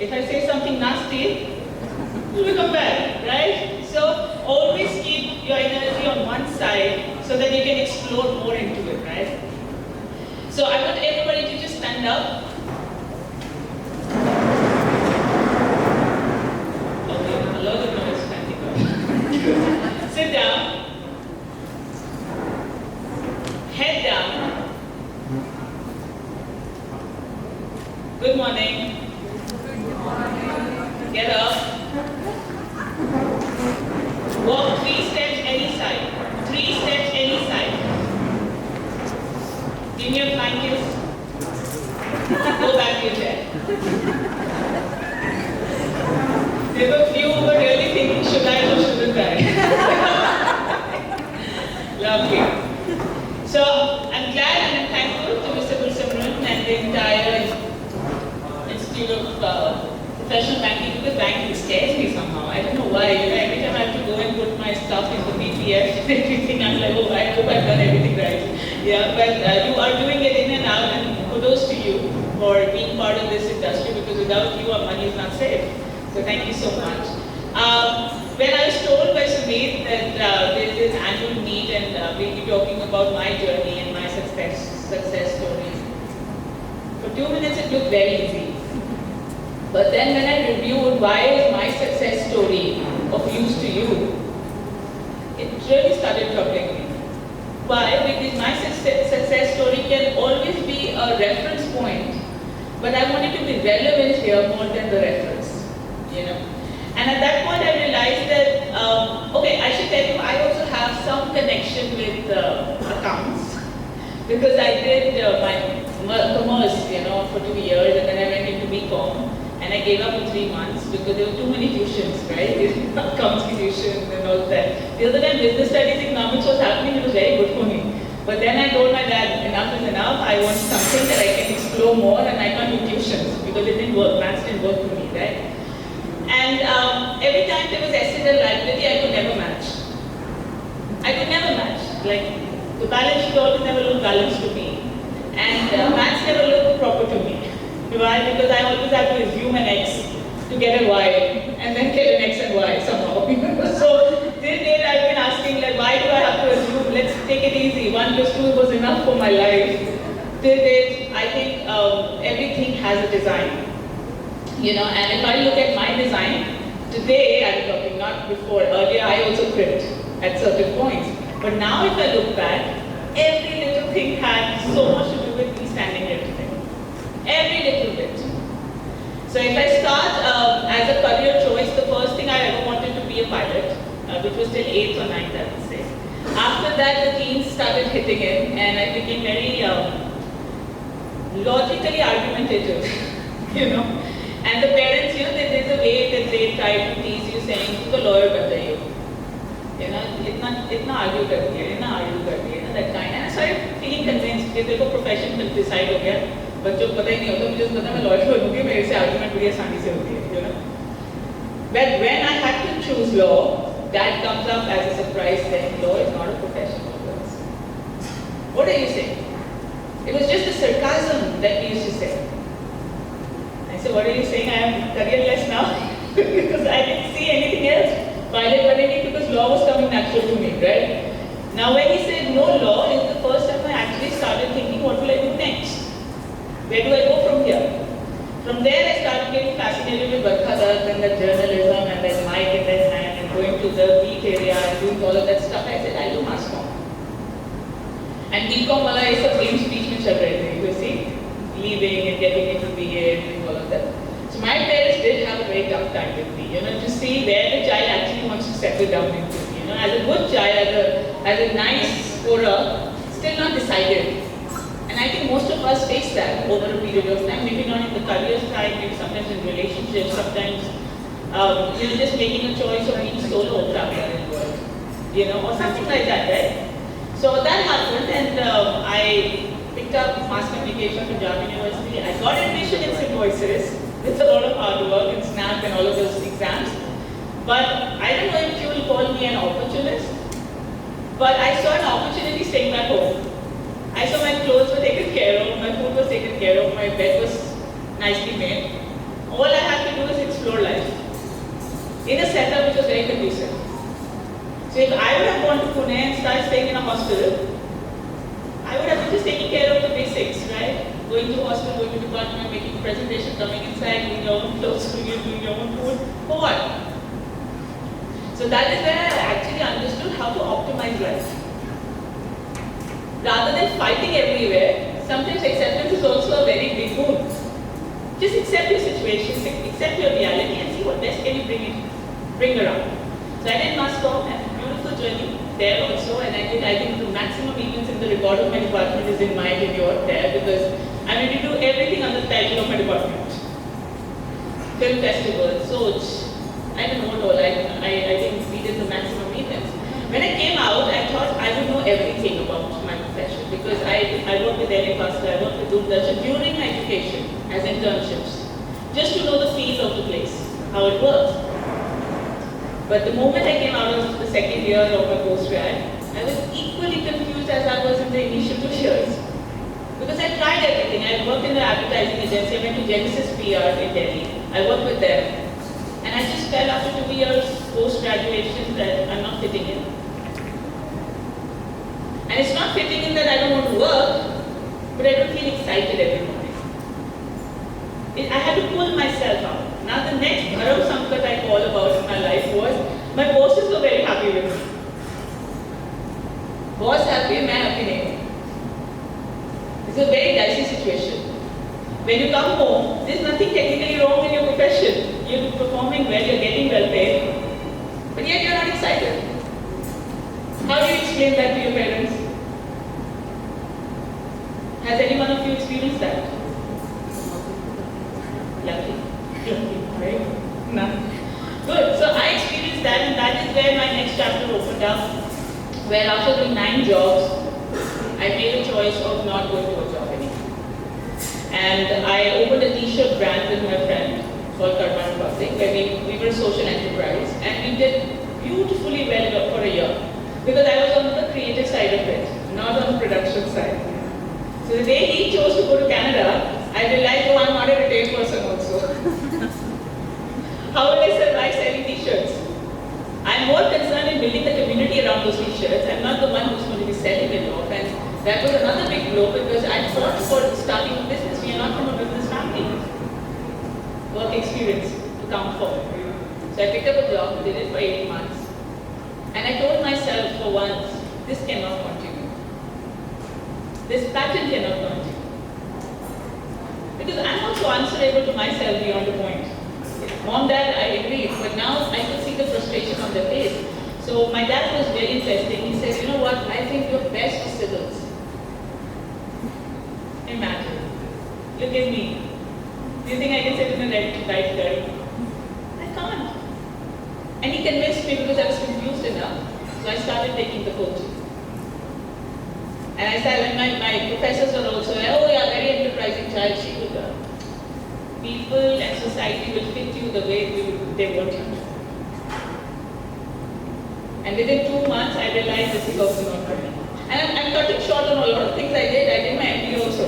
If I say something nasty, it will come back, right? So always keep your energy on one side so that you can explore more into it, right? So I want everybody to just stand up. Okay, a lot of noise standing up. Sit down. Head down. Good morning. Get up. Walk 3 steps any side. 3 steps any side. Give me a flying kiss. Go back to your chair. There were a few who were really thinking, should I or shouldn't I? Lovely. So I'm glad and I'm thankful to Mr. 𝒂𝒏𝒏𝒆 and the entire Institute of Professional Banking, because banking scares me somehow. I don't know why. Every time I have to go and put my stuff in the PDF and everything, I'm like, oh, I hope I've done everything right. Yeah, but you are doing it in and out, and kudos to you for being part of this industry, because without you, our money is not safe. So thank you so much. When I was told by Sumit that there's this annual meet and we'll be talking about my journey and my success story, for 2 minutes it looked very easy. But then when I reviewed why is my success story of use to you, it really started troubling me. Why? Because my success story can always be a reference point, but I want it to be relevant here more than the reference, you know. And at that point I realized that, okay, I should tell you, I also have some connection with accounts, because I did my commerce, you know, for 2 years, and then I went into BCom. And I gave up in 3 months because there were too many tuitions, right? Accounts tuition and all that. The other time, business studies economics was happening, it was very good for me. But then I told my dad, enough is enough, I want something that I can explore more, and I can't do tuitions because it didn't work, maths didn't work for me, right? And every time there was essay and liability, I could never match. I could never match. Like, the balance sheet always never looked balanced to me. And maths never looked proper to me. Why? Because I always have to assume an X to get a Y, and then get an X and Y somehow. So till date I've been asking, like, why do I have to assume? Let's take it easy. 1 plus 2 was enough for my life. Till date, I think everything has a design. You know, and if I look at my design, today I'm talking, not before, earlier I also quit at certain points. But now if I look back, every little thing had so much to do with me standing here today. Every little bit. So if I start as a career choice, the first thing I ever wanted to be a pilot, which was till 8th or 9th, I would say. After that, the teens started hitting in, and I became very logically argumentative, you know. And the parents, you know, there's a way that they try to tease you, saying, "You go lawyer ban jaye." You know, itna argue karti hai, that kind. And I started feeling convinced that देखो profession में decide हो गया. बच्चों को पता ही नहीं होता, मुझे पता मैं लॉयर बनूंगी, मेरे से आर्गुमेंट बड़ी आसानी से होती है, you know. But when I had to choose law, that comes up as a surprise, saying law is not a profession for girls. What are you saying? It was just the sarcasm that we used to say. I said, what are you saying? I am careerless now because I didn't see anything else. Pilot banegi because law was coming natural to me, right? Now when he said no law, is the first time I actually started thinking, what will I do next? Where do I go from here? From there, I started getting fascinated with 𝒂𝒏𝒆 and the journalism and then mic in that hand and going to the beat area and doing all of that stuff. I said, I'll do mass comm. And BCom wala is a game speech mein chal rahe the, you see, leaving and getting into BA and doing all of that. So my parents did have a very tough time with me, you know, to see where the child actually wants to settle down into. You know, as a good child, as a nice scorer, still not decided. And I think most of us face that over a period of time, maybe not in the career side, maybe sometimes in relationships, sometimes you're just making a choice of being solo traveler in the world, you know, or something like that, right? So that happened, and I picked up mass communication from Punjab University. I got admission in Symbiosis with a lot of hard work and SNAP and all of those exams. But I don't know if you will call me an opportunist, but I saw an opportunity staying back home. I saw my clothes were taken care of, my food was taken care of, my bed was nicely made. All I had to do is explore life in a setup which was very conducive. So if I would have gone to Pune and started staying in a hospital, I would have been just taking care of the basics, right? Going to hospital, going to department, making presentation, coming inside, doing your own clothes, doing your own food. For what? So that is where I actually understood how to optimize life. Rather than fighting everywhere, sometimes acceptance is also a very big boon. Just accept your situation, accept your reality, and see what best can you bring around. So I did mass comm, and a beautiful journey there also, and I think the maximum events in the record of my department is in my tenure there, because I need to do everything under the title of my department. Film festival, Soch, I don't know what all, I think we did the maximum events. When I came out, I thought I would know everything about my profession, because I worked with Eric Pastor, I worked with Doomdarshan during my education as internships, just to know the feel of the place, how it works. But the moment I came out of the second year of my postgrad, I was equally confused as I was in the initial 2 years. Because I tried everything. I worked in the advertising agency, I went to Genesis PR in Delhi, I worked with them. And I just felt after 2 years post-graduation that I'm not fitting in. And it's not fitting in that I don't want to work, but I don't feel excited every morning. I had to pull myself out. Now the next Bharam Samkat I call about in my life was, my bosses were very happy with me. Boss happy, main happy nahi. It's a very dicey situation. When you come home, there's nothing technically wrong in your profession. You're performing well, you're getting well paid, but yet you're not excited. How do you explain that to your parents? Has any one of you experienced that? Lucky. Right? No. Good. So I experienced that, and that is where my next chapter opened up, where after doing 9 jobs, I made a choice of not going to a job anymore. And I opened a t-shirt brand with my friend called 𝒂𝒏𝒏𝒆𝒍, where we were a social enterprise, and we did beautifully well for a year, because I was on the creative side of it, not on the production side. So the day he chose to go to Canada, I realized, oh, I'm not a retail person also. How will I survive selling t-shirts? I'm more concerned in building the community around those t-shirts. I'm not the one who's going to be selling it off. And that was another big blow, because I thought for starting a business, we are not from a business family. Work experience to count for. So I picked up a job, did it for 18 months. And I told myself for once, this cannot continue. This pattern cannot continue. Because I'm also answerable to myself beyond a point. Mom, Dad, I agreed, but now I could see the frustration on their face. So my dad was very interesting. He said, you know what, I think you're best for civils. Imagine. Look at me. Do you think I can sit in a right chair? I can't. And he convinced me because I was confused enough. So I started taking the coaching. And I started, my professors were also, oh yeah, very enterprising child, she would people and society will fit you the way they want you to. And within 2 months, I realized this is also not for me. And I'm cutting short on a lot of things I did. I did my MBA also.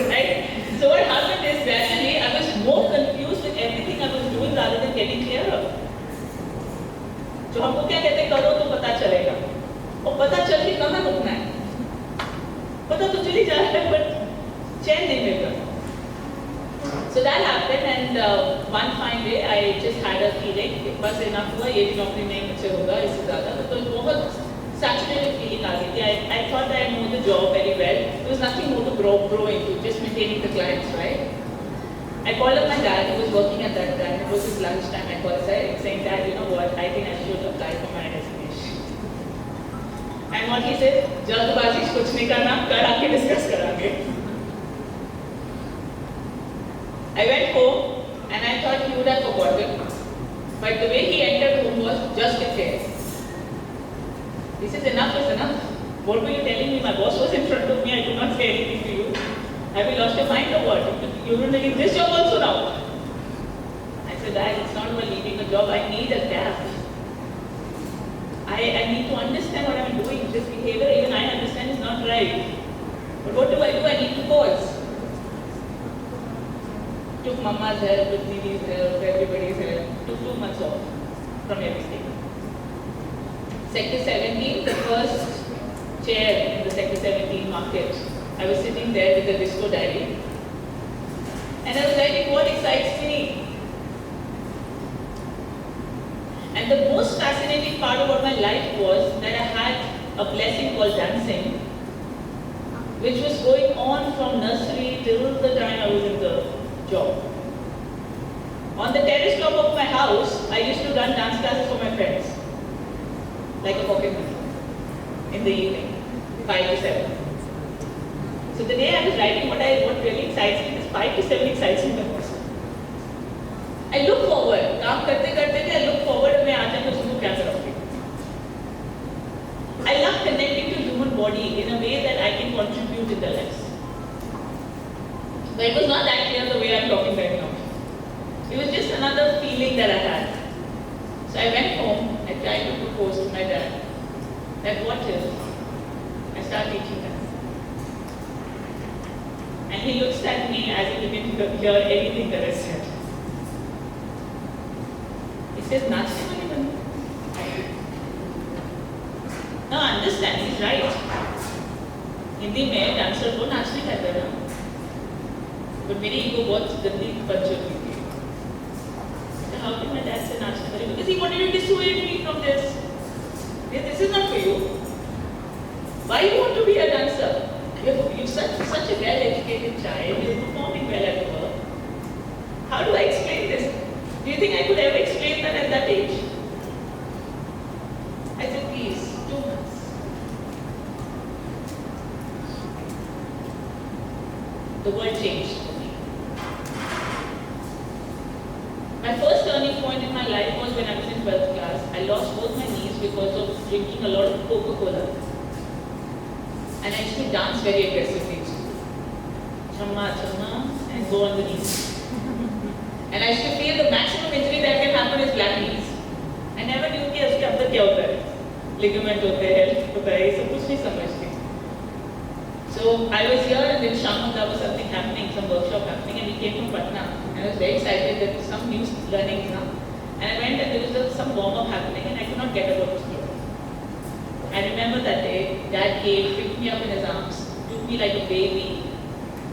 Right? So what happened is gradually I was more confused with everything I was doing rather than getting clear of. जो हमको क्या कहते हैं, करो तो पता चलेगा, और पता चल के कहाँ रुकना है, पता तो चली जा रहा है, but चैन नहीं मिल रहा. So that happened, and one fine day I just had a feeling, बस enough हुआ, ये भी नौकरी नहीं मुझसे होगा, इससे ज़्यादा, तो बहुत saturated feeling आ गई थी. I thought that I knew the job very well. There was nothing more to grow into, just maintaining the clients, right? I called up my dad, who was working at that time. It was his lunchtime. I called saying, Dad, you know what, I think I should apply for my resignation. And what he said, जल्दबाजी कुछ नहीं करना, कर आके discuss करेंगे. I went home and I thought he would have forgotten. But the way he entered home was just a care. He says, enough is enough. What were you telling me? My boss was in front of me. I did not say anything to you. Have you lost your mind or what? You're going to leave this job also now. I said, Dad, it's not about leaving a job. I need a gap. I need to understand what I'm doing. This behavior, even I understand, is not right. But what do? I need to pause. Took mama's help, with Dini's help, everybody's help, took 2 months off from everything. Sector 17, the first chair in the Sector 17 market, I was sitting there with the disco diary. And I was writing what excites me. And the most fascinating part about my life was that I had a blessing called dancing, which was going on from nursery till the time I was in the job. On the terrace top of my house, I used to run dance classes for my friends, like a pocket money, in the evening, 5 to 7. So the day I was writing what really excites me, is 5 to 7 excites me the most. I look forward, काम करते करते I look forward मैं आज मैं उसको क्या करूँगी. I love connecting to human body in a way that I can contribute in their lives. But it was not that clear the way I'm talking right now. It was just another feeling that I had. So I went home, I tried to propose to my dad that what if I start teaching dance. And he looks at me as if he didn't hear anything that I said. He says, नाचने वाली बंदी. Now understand, he's right. Hindi में dancer को नाचने कहते हैं ना. But मेरी ego बहुत गंदी पंचर हुई थी. So how did my dad say नाचने वाली? Because he wanted to dissuade me from this. This is not for you. Why you want to be a dancer? You're such a well-educated child. You're performing well at work. How do I explain this? Do you think I could ever explain that at that age? I said, please, 2 months. The world changed for me. My first turning point in my life was when I was in 12th class. I lost both my knees because of drinking a lot of Coca-Cola. And I used to dance very aggressively in school. Chamma, chamma, and go on the knees. And I used to feel the maximum injury that can happen is black knees. I never knew कि उसके अंदर क्या होता है. Ligament होते हैं, होता है, ये सब कुछ नहीं समझती. So I was here and in Shan there was something happening, some workshop happening, and we came from Patna. And I was very excited that some new learning now. And I went and there was some warm-up happening and I could not get above the floor. I remember that day, Dad came, picked me up in his arms, took me like a baby,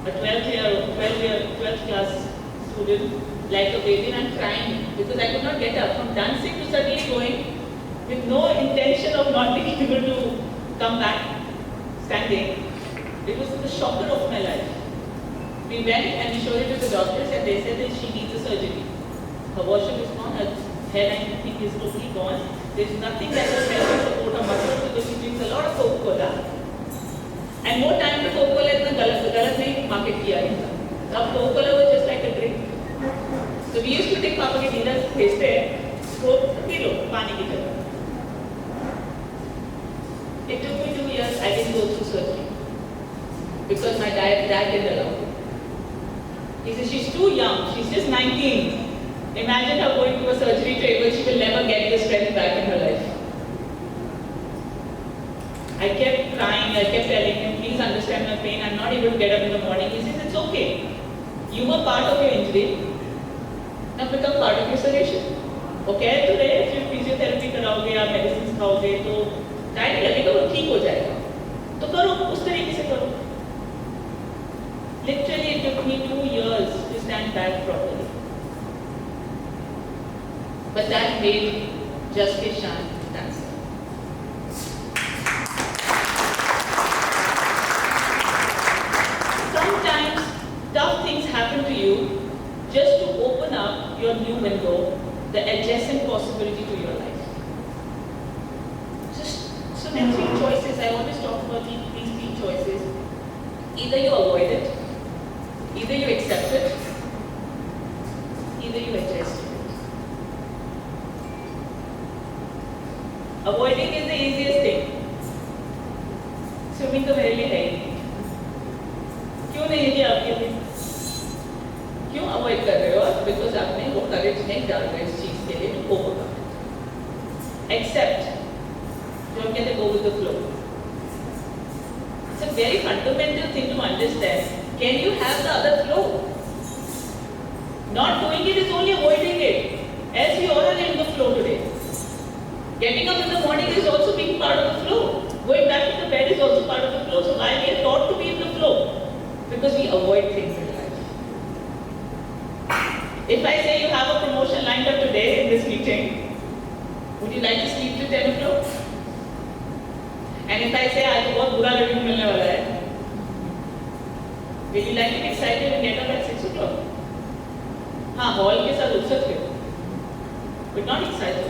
a 12th class student, like a baby, and I'm crying because I could not get up from dancing to suddenly going with no intention of not being able to come back standing. It was the shocker of my life. We went and we showed it to the doctors and they said that she needs a surgery. Her worship is gone, her hairline is totally gone. There's nothing that will help her support her muscles because she drinks a lot of Coca-Cola. And more time to Coca-Cola इतना गलत नहीं market किया इनका. अब Coca-Cola was just like a drink. So we used to take पापा के dinner भेजते हैं, वो पी लो पानी की तरह. It took me 2 years. I didn't go through surgery because my dad didn't allow it. He said she's too young. She's just 19. Imagine her going to a surgery table. She will never get the strength back in her life. I kept crying. I kept telling him, please understand my pain. I'm not able to get up in the morning. He says, it's okay. You were part of your injury. Now become part of your solution. Okay, today if you physiotherapy कराओगे या medicines खाओगे तो time लगेगा वो ठीक हो जाएगा. तो करो उस तरीके से करो. Literally it took me 2 years to stand back properly. But that made Justice Shan dancer. Sometimes tough things happen to you just to open up your new window, the adjacent possibility to your life. So there are 3 choices. I always talk about these 3 choices. Either you avoid it, either you accept it, either you adjust it. Avoiding is the easiest thing. Swimming तो मेरे लिए है ही नहीं. क्यों नहीं है कि आपके लिए? क्यों avoid कर रहे हो? Because आपने वो courage नहीं डाल रहे इस चीज के लिए to overcome it. Accept. जो हम कहते हैं go with the flow. It's a very fundamental thing to understand. Can you have the other flow? Not doing it is only avoiding it. Else we all are in the flow today. Getting up in the morning is also being part of the flow. Going back to the bed is also part of the flow. So why we are taught to be in the flow? Because we avoid things in life. If I say you have a promotion lined up today in this meeting, would you like to sleep till 10 o'clock? And if I say आज बहुत बुरा review मिलने वाला है, will you like to be excited and get up at 6 o'clock? हाँ, hall के साथ उठ सकते हो, but not excited.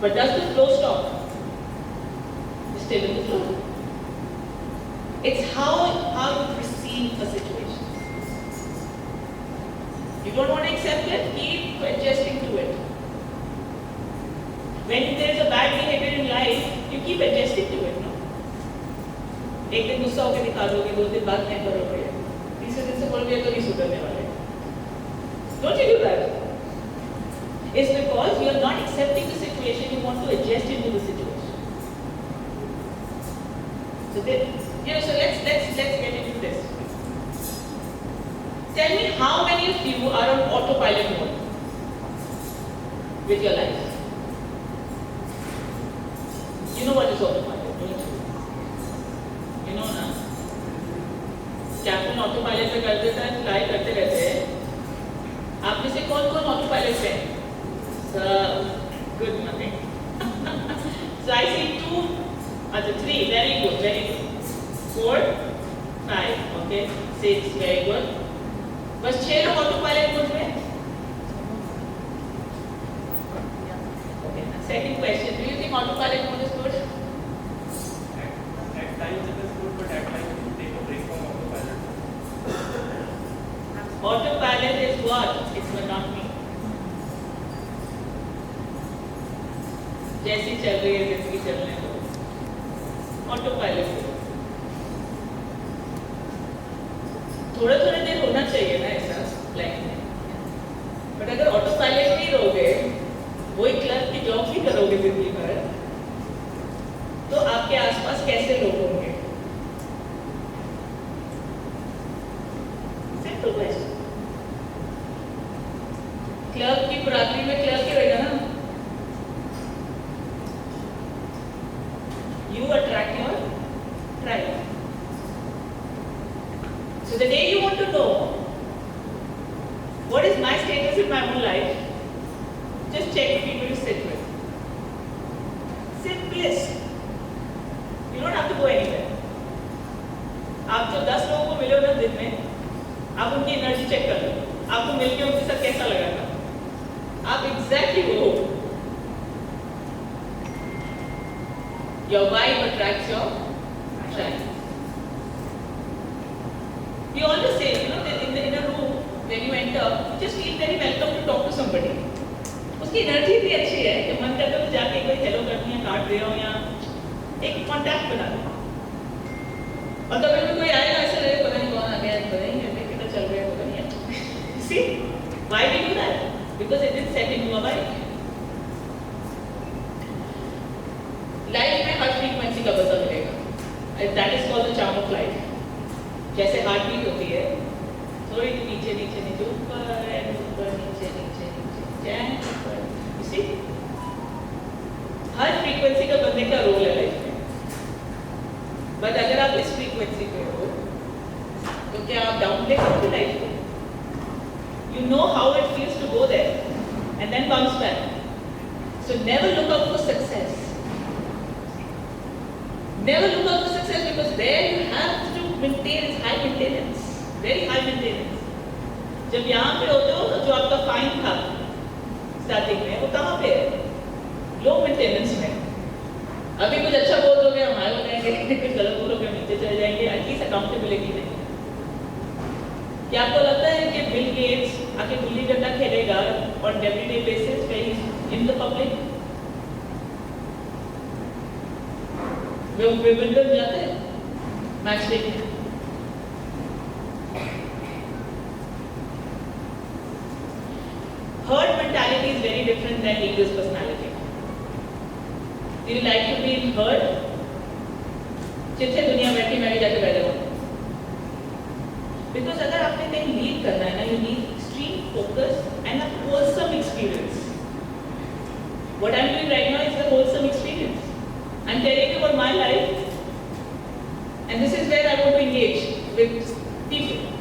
But does the flow stop? It's still in the flow. It's how you perceive a situation. You don't want to accept it, keep adjusting to it. When there is a bad behavior in life, you keep adjusting to it, no? एक दिन गुस्सा होकर दिखा दोगे, 2 दिन बात नहीं करोगे, तीसरे दिन से बोलोगे तो नहीं सुधरने वाले. Don't you do that? It's because you are not accepting the situation, you want to adjust into the situation. So then, so let's get into this. Tell me how many of you are on autopilot mode with your life? You know what is autopilot, don't you? You know ना? Captain autopilot पे कर देता है, fly करते रहते हैं. आप में से कौन-कौन ऑटोपायलट है? Good morning. So I see 2, 3. Very good, very good. 4, 5, okay. 6, very good. बस 6 लोग ऑटोपायलट मोड में. Okay. Second question. Do you think autopilot mode is good? At times it is good, but at times you take a break from autopilot. Autopilot is what? It's monotony. जैसी चल रही है जिंदगी चलने दो. Autopilot थोड़ा देर होना चाहिए ना ऐसा लाइफ में. बट अगर ऑटोपायलट नहीं रहोगे, वही क्लर्क की जॉब भी करोगे जिंदगी भर, तो आपके आसपास कैसे लोग होंगे? Simple question. क्लर्क की बराबरी में क्लर्क ही रहेगा ना. You attract your tribe. So the day you want to know what is my status in my own life, just check the people you sit with. Simplest. You don't have to go anywhere. आप जो 10 लोगों को मिले हो ना दिन में, आप उनकी एनर्जी चेक कर लो. आपको मिलके उनके साथ कैसा लगा था? आप एग्जैक्टली वो हो. Your vibe attracts your tribe. We always say, in a room, when you enter, you just feel very welcome to talk to somebody. उसकी एनर्जी भी अच्छी है कि मन करता है तो जाके कोई हेलो करनी है, कार्ड दे रहा हूँ या एक कॉन्टैक्ट बना लो. और कभी भी कोई आएगा ऐसे लगे पता नहीं कौन आ गया, पता नहीं है कितना चल रहा है, पता नहीं है. See, why we do that? Because it is set into a vibe. Life में हर फ्रीक्वेंसी का बदल मिलेगा. That is called the charm of life. जैसे हार्ट बीट होती है, थोड़ी नीचे नीचे नीचे ऊपर नीचे नीचे नीचे चैन ऊपर. You see? हर फ्रीक्वेंसी का बंदे का रोल है लाइफ में. बट अगर आप इस फ्रीक्वेंसी पे हो, तो क्या आप डाउन प्ले करोगे लाइफ को? You know how it feels to go there and then bounce back. So never look out for success. Never look out for success because there you have to maintain high maintenance, very high maintenance. जब यहाँ पे होते हो तो जो आपका fine था starting में, वो कहाँ पे है? लो मेंटेनेंस में. अभी कुछ अच्छा बोल दोगे हम हाई हो जाएंगे, कुछ गलत बोलोगे नीचे चले जाएंगे. एटलीस्ट अकाउंटेबिलिटी नहीं. क्या आपको लगता है कि बिल गेट्स आके गुल्ली डंडा खेलेगा on everyday basis in the public? Way Wimbledon जाते हैं मैच देखने. Herd mentality is very different than leader's personality. Do you like to be in herd? जितने दुनिया बैठी मैं भी जाके बैठ जाऊँ. Because अगर आपने कहीं लीड करना है ना, you need extreme focus and a wholesome experience. What I'm doing right now is a wholesome experience. I'm telling you about my life, and this is where I want to engage with people.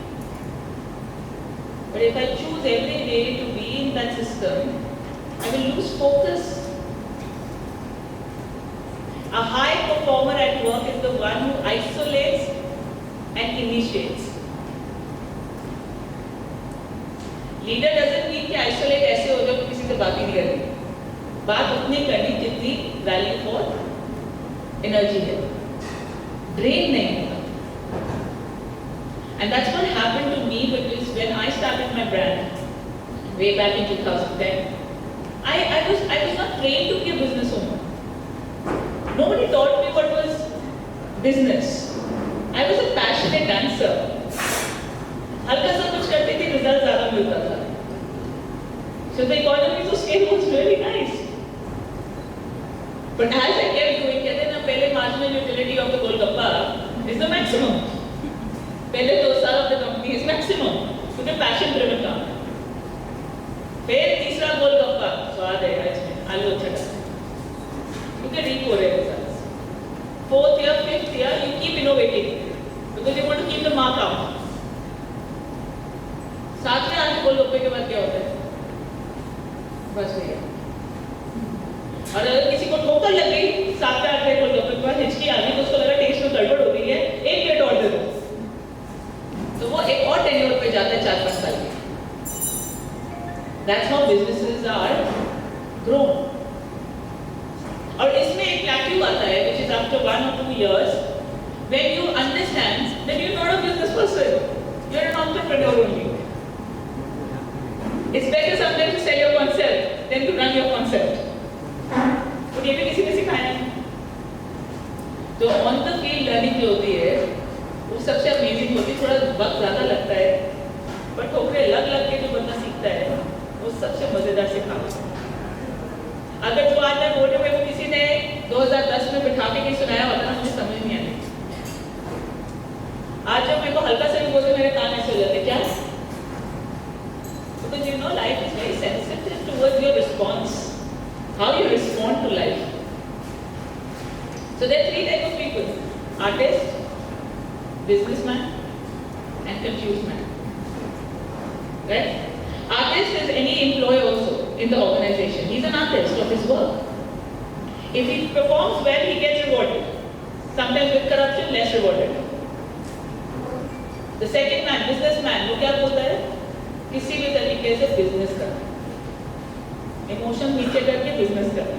But if I choose every day to be in that system, I will lose focus. A high performer at work is the one who isolates and initiates. Leader doesn't mean कि isolate ऐसे हो जाओ कि किसी से बात ही नहीं करनी। बात उतनी करनी जितनी value for energy है। Drain नहीं होता। And that's what happened to me because when I started my brand way back in 2010, I was not trained to be a business owner. Nobody taught me what was business. I was a passionate dancer. हल्का सा कुछ करती थी, result ज़्यादा मिलता था. So the economy to scale was really nice. But as I kept going, कहते हैं ना पहले marginal utility of the golgappa is the maximum. पहले 2 साल of the company is maximum. क्योंकि passion driven काम है. फिर तीसरा गोलगप्पा स्वाद है इसमें आलू अच्छा डालते क्योंकि रीक हो रहे हैं results. 4th year, 5th year, you keep innovating because you want to keep the mark out. 7वें आठ गोलगप्पे के बाद क्या होता है? बस भैया. और अगर किसी को ठोकर लग गई 7वें आठवें गोलगप्पे के बाद हिचकी आ गई तो उसको लगा टेस्ट में गड़बड़ हो रही है, एक प्लेट और दे दो, तो वो एक और टेन्योर पे जाता है 4-5 साल के. That's how businesses are grown. और इसमें एक plateau आता है, which is after 1 or 2 years, when you understand that you're not a business person, you're an entrepreneur only. It's better sometimes to sell your concept than to run your concept. तो ये भी किसी ने सिखाया है. तो on the field learning जो होती है, वो सबसे amazing होती है. थोड़ा वक्त ज़्यादा लगता है, but ठोकरे लग के जो बंदा सीखता है, वो सबसे मजेदार सिखाना. अगर जो आज मैं बोल रही हूँ वो किसी ने 2010 में बिठा के नहीं सुनाया होता ना, मुझे समझ नहीं आती. आज जब मेरे को हल्का सा भी बोलते मेरे कान ऐसे हो जाते क्या? Because you know life is very sensitive towards your response, how you respond to life. So there are 3 types of people: artist, businessman, and confused man. Right? Artist is any employee also in the organization. He's an artist of his work. If he performs well, he gets rewarded. Sometimes with corruption, less rewarded. The second man, businessman, वो क्या बोलता है? किसी भी तरीके से business करना, emotion नीचे करके बिजनेस करना.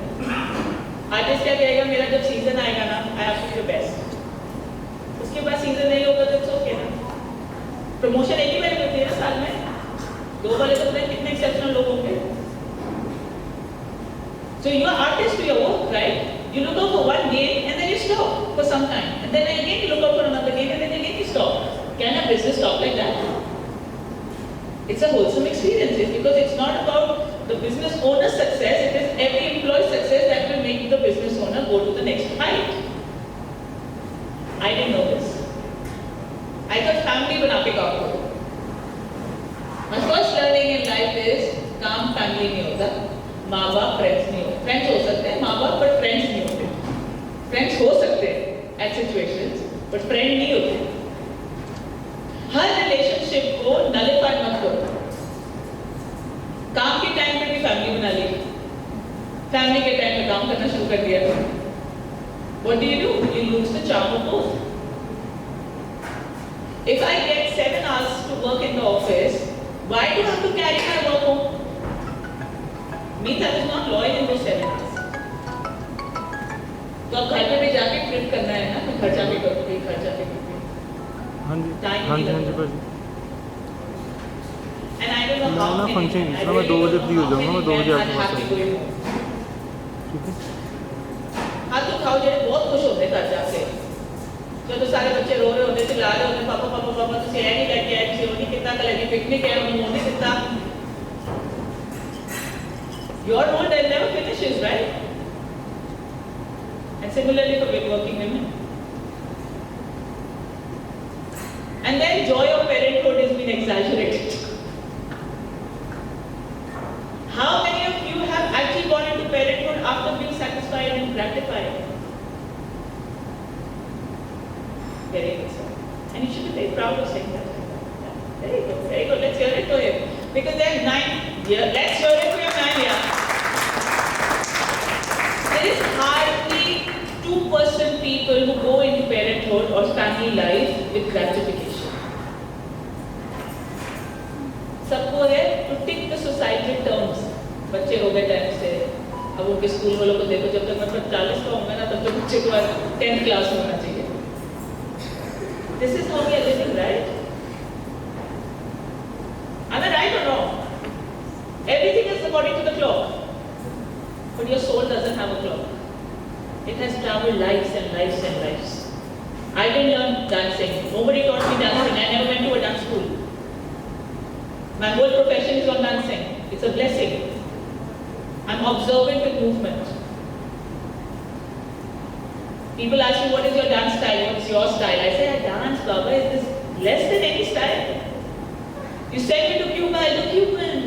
आर्टिस्ट क्या कहेगा? मेरा जब सीजन आएगा ना, I have to be the best. उसके बाद सीजन नहीं होगा तो इट्स ओके ना. प्रमोशन एक ही बार मिलती है ना साल में. 2 वाले तो कितने एक्सेप्शनल लोग होंगे. So you are artist to your work, right? You look out for one game and then you stop for some time, and then again you look out for another game and then again you stop. Can a business stop like that? It's a wholesome experience because it's not about the business owner's success. It is every employee's success that will make the business owner go to the next height. I didn't know this. I thought family बना के काम करो. My first learning in life is काम family नहीं होता, माँ बाप friends नहीं होते. Friends हो सकते हैं माँ बाप, but friends नहीं होते. Friends हो सकते हैं at situations, but friend नहीं होते. हर रिलेशनशिप को नलिफाई मत करो. काम के टाइम पे भी फैमिली बना ली, फैमिली के टाइम पे काम करना शुरू कर दिया. What do? You lose the charm of both. If I get 7 hours to work in the office, why do I have to carry my work home? Means I was not loyal in those 7 hours. तो अब घर पे भी जाके trip करना है ना, मैं खर्चा भी करूँगी, खर्चा भी करूँगी. हाँ जी भाजी. And I don't know ना how फंक्शन many. मैं 2 बजे फ्री हो जाऊँगा. मैं 2 बजे आपके पास आऊँगा. ठीक है. हाँ तो खाओ जेडे बहुत खुश होते घर जाके. जब सारे बच्चे रो रहे होते, चिल्ला रहे होते, पापा पापा पापा तुझे ऐ नहीं लेके आए, तुझे नहीं कितना कल पिकनिक है, उन्होंने नहीं कितना. Your role never finishes, right? And similarly for working women. And then joy of parenthood has been exaggerated. gratifying. Very good, sir. And you should be very proud of saying that. Yeah. Very good, very good. Let's hear it to him. Because they're 9 years. Let's hear it to him 9 years. There is hardly 2% people who go into parenthood or family life with gratification. सबको है to tick the societal terms. बच्चे हो गए time से, अब उनके school वालों को देखो, जब तक मैं 40 का होगा ना तब तक बच्चे को 10th क्लास में होना चाहिए. This is how we are living, right? Am I right or wrong? Everything is according to the clock, but your soul doesn't have a clock. It has traveled lives and lives and lives. I didn't learn dancing. Nobody taught me dancing. I never went to a dance school. My whole profession is on dancing. It's a blessing. I'm observant with movement. People ask me, what is your dance style? What's your style? I say, I dance, Baba. Is this less than any style? You send me to Cuba, I do Cuban.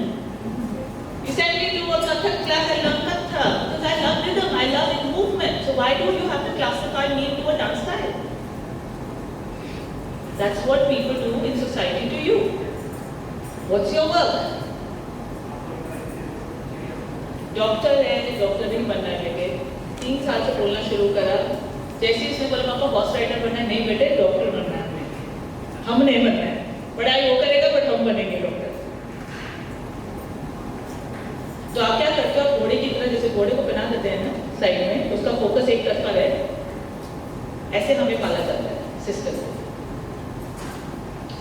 You send me to a Kathak class, I learn Kathak. Because I love rhythm, I love movement. So why do you have to classify me into a dance style? That's what people do in society to you. What's your work? Doctor है, doctor नहीं बनना है लेके 3 साल से बोलना शुरू करा. जैसे इसने बोला पापा बॉस राइटर बनना है, नहीं बेटे डॉक्टर बनना है हमें. हम नहीं बनना है, पढ़ाई वो करेगा बट हम बनेंगे डॉक्टर. तो आप क्या करते हो, घोड़े की तरह जैसे घोड़े को बना देते हैं ना साइड में, उसका फोकस एक तरफ है, ऐसे हमें पाला जाता है सिस्टम में.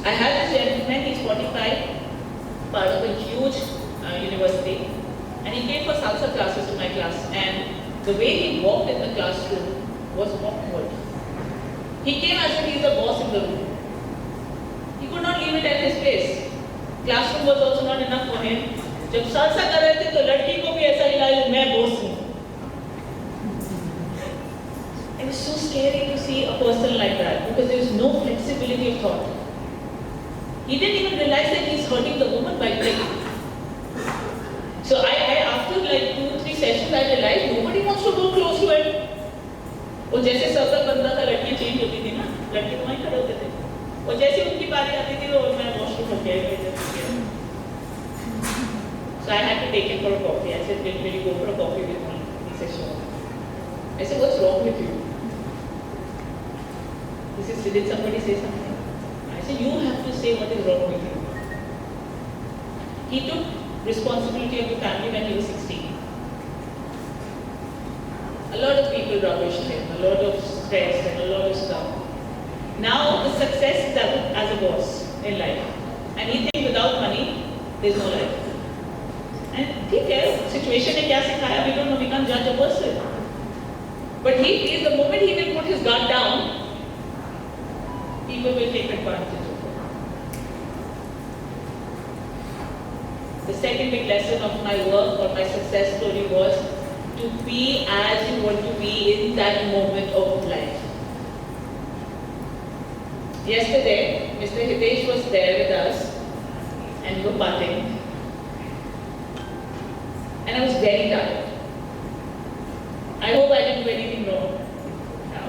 I had this gentleman, he's 45, part of a huge university, and he came for salsa classes to my class, and the way he walked in the classroom was awkward. He came as if he's the boss in the room. He could not leave it at his place. Classroom was also not enough for him. जब salsa कर रहे थे तो लड़की को भी ऐसा हिलाया मैं boss हूँ. It was so scary to see a person like that because there was no flexibility of thought. He didn't even realize that he's hurting the woman by playing. So after like 2-3 sessions, I realized nobody wants to go close to it. वो जैसे circle बनता था, लड़की change होती थी ना, लड़के तो वहीं खड़े होते थे. और जैसे उनकी बारी आती थी वो मैं वॉशरूम हो गया. So I had to take him for a coffee. I said, will you go for a coffee with me? He said, sure. I said, what's wrong with you? He said, did somebody say something? I said, you have to say what is wrong with you. He took responsibility of the family when he was 16. A lot of people rubbished him, a lot of stress and a lot of stuff. Now the success is as a boss in life. And he thinks without money, there's no life. And ठीक है, situation ने क्या सिखाया, we don't know, we can't judge a person. But he feels the moment he will put his guard down, people will take advantage of it. The second big lesson of my work or my success story was to be as you want to be in that moment of life. Yesterday, Mr. Hitesh was there with us and we were partying. And I was very tired. I hope I didn't do anything wrong.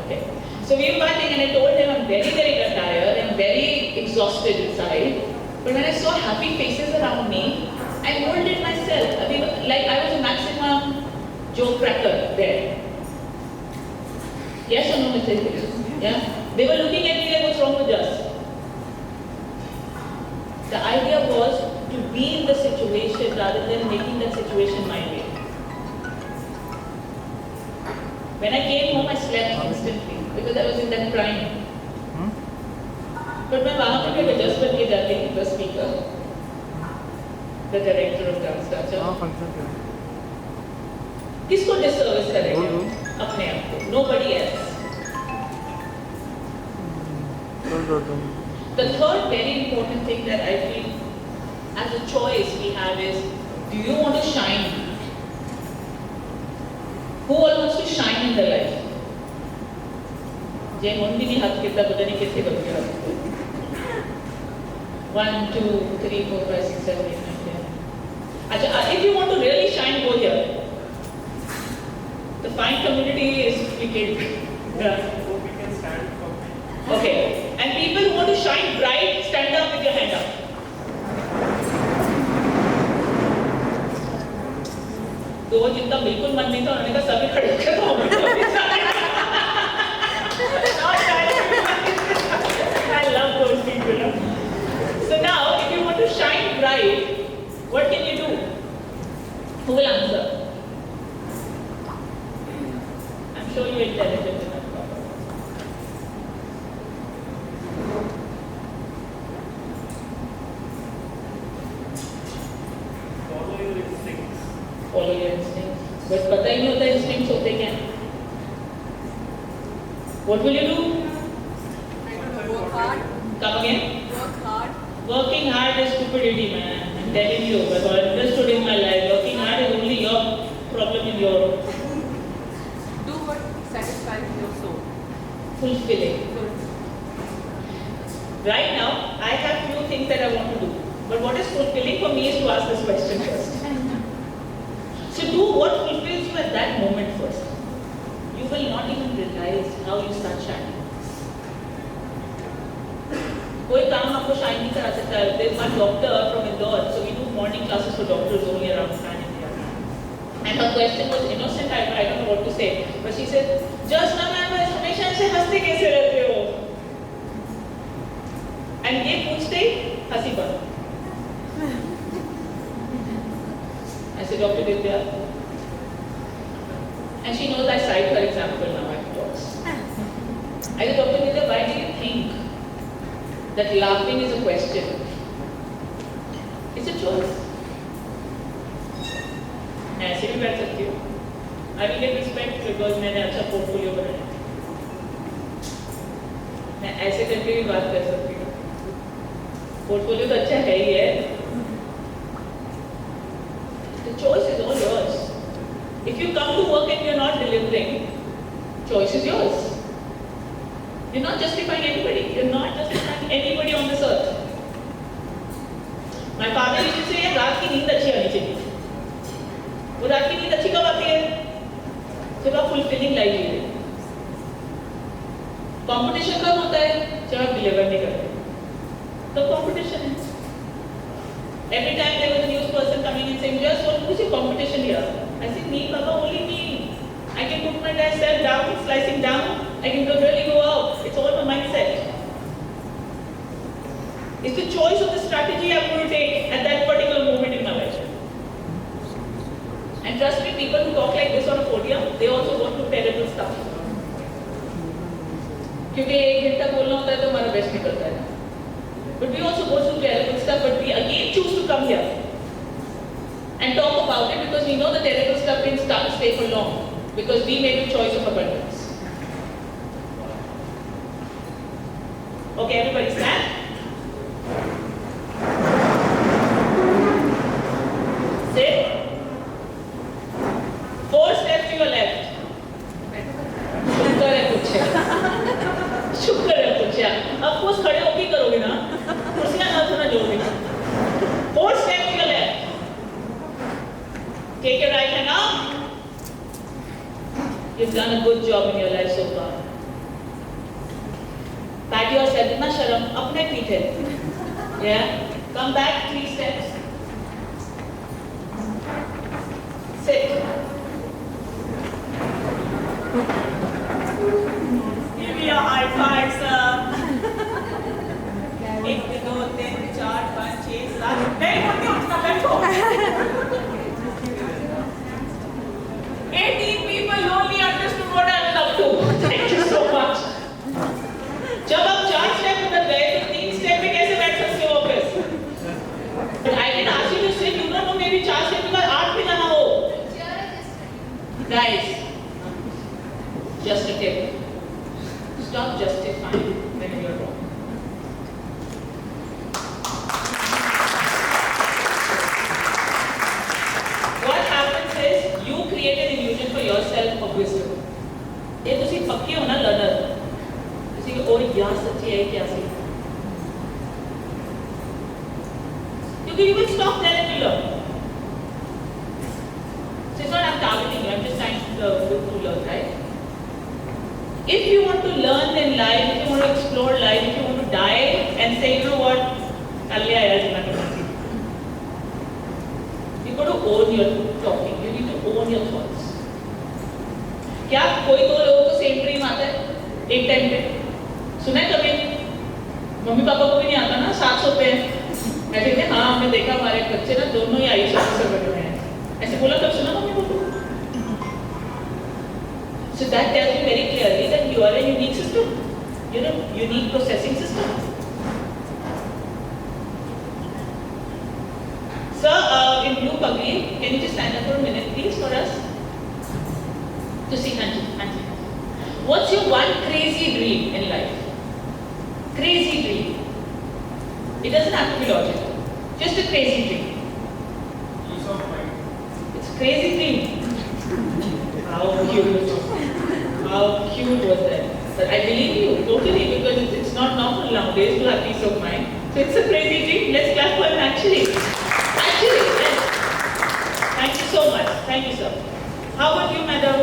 Okay. So we were partying and I told him I'm very, very tired, I'm very exhausted inside. But when I saw happy faces around me, I molded myself. I mean, like I was a maximum joke cracker there. Yes or no, Mr. Hitesh? Yeah? They were looking at me like, what's wrong with us? The idea was to be in the situation rather than making that situation my way. When I came home, I slept instantly because I was in that prime. But मैं वहाँ पे भी adjust करके जाती थी, the speaker, the director of dance culture. किसको disservice करेंगे? अपने आप को. Nobody else. The third very important thing that I feel as a choice we have is, do you want to shine? Who all wants to shine in their life? जय मोहन भी नहीं हाथ कितना पता नहीं कैसे बन गया. 1, 2, 3, 4, 5, 6, 7, 8, 9, 10. अच्छा, if you want to really shine, go here. The find community is wicked. Yeah. So we can stand for Okay. And people who want to shine bright, stand up with your hand up. तो जिनका बिल्कुल मन नहीं था उन्होंने कहा सभी खड़े थे तो I love those people. So now, if you want to shine bright, what can you do? Who will answer? I'm sure you're intelligent enough. follow your instincts. Follow your instincts. बस पता ही नहीं होता instincts होते क्या हैं. What will you do? I don't know, work hard. Come again. Work hard. Working hard is stupidity, man. I'm telling you. But I understood in my life, working hard is only your problem in your Do what satisfies your soul. fulfilling. Good. Right now, I have few things that I want to do. But what is fulfilling for me is to ask this question first. So do what fulfills you at that moment first. You will not even realize how you start shining. कोई काम आपको shine नहीं करा सकता. There's one doctor from Indore, so we do morning classes for doctors only around Shan India. And her question was innocent. I don't know what to say, but she said, "Just ना ma'am हमेशा ऐसे हंसते कैसे रहते हो?" And ये पूछते ही हंसी बंद. I said, "Dr. Vidya," and she knows I cite her example now at talks. I said, "Dr. Vidya, why do you think that laughing is a question? It's a choice." मैं ऐसे भी बैठ सकती हूँ. I will get respect because मैंने अच्छा portfolio बनाया. मैं ऐसे करके भी बात कर सकती हूँ. Portfolio तो अच्छा है ही है. The choice is all yours. If you come to work and you're not delivering, choice is yours. You're not justifying anybody. You're not justifying anybody on this earth. My father used to say, रात की नींद अच्छी आनी चाहिए. वो रात की नींद अच्छी कब आती है? जब आप fulfilling लाइफ जी रहे. Competition कब होता है? जब आप deliver नहीं करते. तो competition है. Every time there was a news person coming and saying, "Just what is your competition here?" I said, "Me, Baba, only me. I can put myself down, slicing down. I can really go out. It's all my mindset. It's the choice of the strategy I'm going to take at that particular moment in my life." And trust me, people who talk like this on a podium, they also go through terrible stuff. क्योंकि एक घंटा बोलना होता है तो हमारा best निकलता है. But we also go through terrible stuff, but we again choose to come here and talk about it because we know the terrible stuff didn't stay for long because we made a choice of abundance. Okay, everybody stand. Sit. 4 steps to your left. शुक्र है पूछे. शुक्र है पूछे. अब कुछ खड़े होके करोगे ना. कुर्सियां ना थोड़ा जोड़ोगे. 4 steps to your left. Take your right hand up. You've done a good job in your life so far. Pat yourself. इतना शर्म अपने पीछे. Yeah. Come back 3 steps. Sit. Give me a high five, sir. 1 2 3 4 5 6 7. नहीं मुझे उठना बैठो. 18 people only understood what I was up to. Thank you so much. जब आप 4 स्टेप उधर गए तो 3 स्टेप में कैसे बैठ सकते हो वापस? But I didn't ask you to sit. You don't know maybe 4 step के बाद 8 भी जाना हो. Guys, just a tip. Stop justifying when you're wrong. What happens is you create an illusion for yourself of wisdom. ये तुसी पक्के हो ना learner. तुसी कि और यार सच्ची है क्या सी? क्योंकि you will stop there and you learn. So it's not I'm targeting you. I'm just trying to look to learn. If you want to learn in life, if you want to explore life, if you want to die and say, you know what, you got to own your talking. You need to own your thoughts. क्या कोई दो लोगों को same dream आता है एक time पे? सुना है कभी? मम्मी पापा को भी नहीं आता ना, साथ सोते हैं। मैं कहती हाँ हमने देखा हमारे बच्चे ना दोनों ही IAS ऑफिसर बने हुए हैं। ऐसे बोला कब सुना mummy papa? So that tells you very clearly that you are a unique system. You're a unique processing system. Sir, in blue pagri, can you just stand up for a minute, please, for us? To see, Hanji. What's your one crazy dream in life? Crazy dream. It doesn't have to be logical. Just a crazy dream. Peace of mind. It's a crazy dream. How cute. How cute was that? But I believe you totally because it's not normal nowadays to have peace of mind. So it's a crazy dream. Let's clap for him actually. Actually, yes. Thank you so much. Thank you, sir. How about you, madam?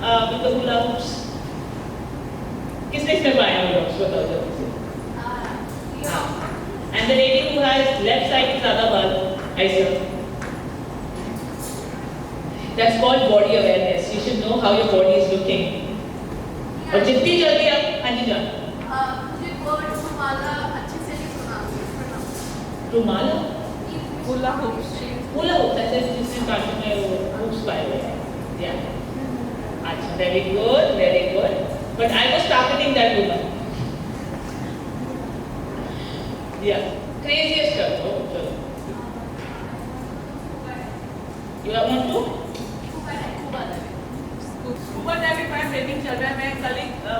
With the hula hoops? किसने इसमें पाया hula hoops? बताओ जल्दी से. And the lady who has left side से ज़्यादा बाल, ऐसा. That's called body awareness. You should know how your body is looking. और जितनी जल्दी आप, हाँ जी जान. मुझे वर्ड रुमाला अच्छे से नहीं सुना. रुमाला? Hula hoops. Hula hoops, ऐसे जिसने कार्टून में वो hoops पाए हुए हैं. Yeah. अच्छा, very good, very good. But I was targeting that woman. Yeah. Craziest stuff. Oh, चलो. You want to? Scuba diving का ट्रेनिंग चल रहा है. मैं कल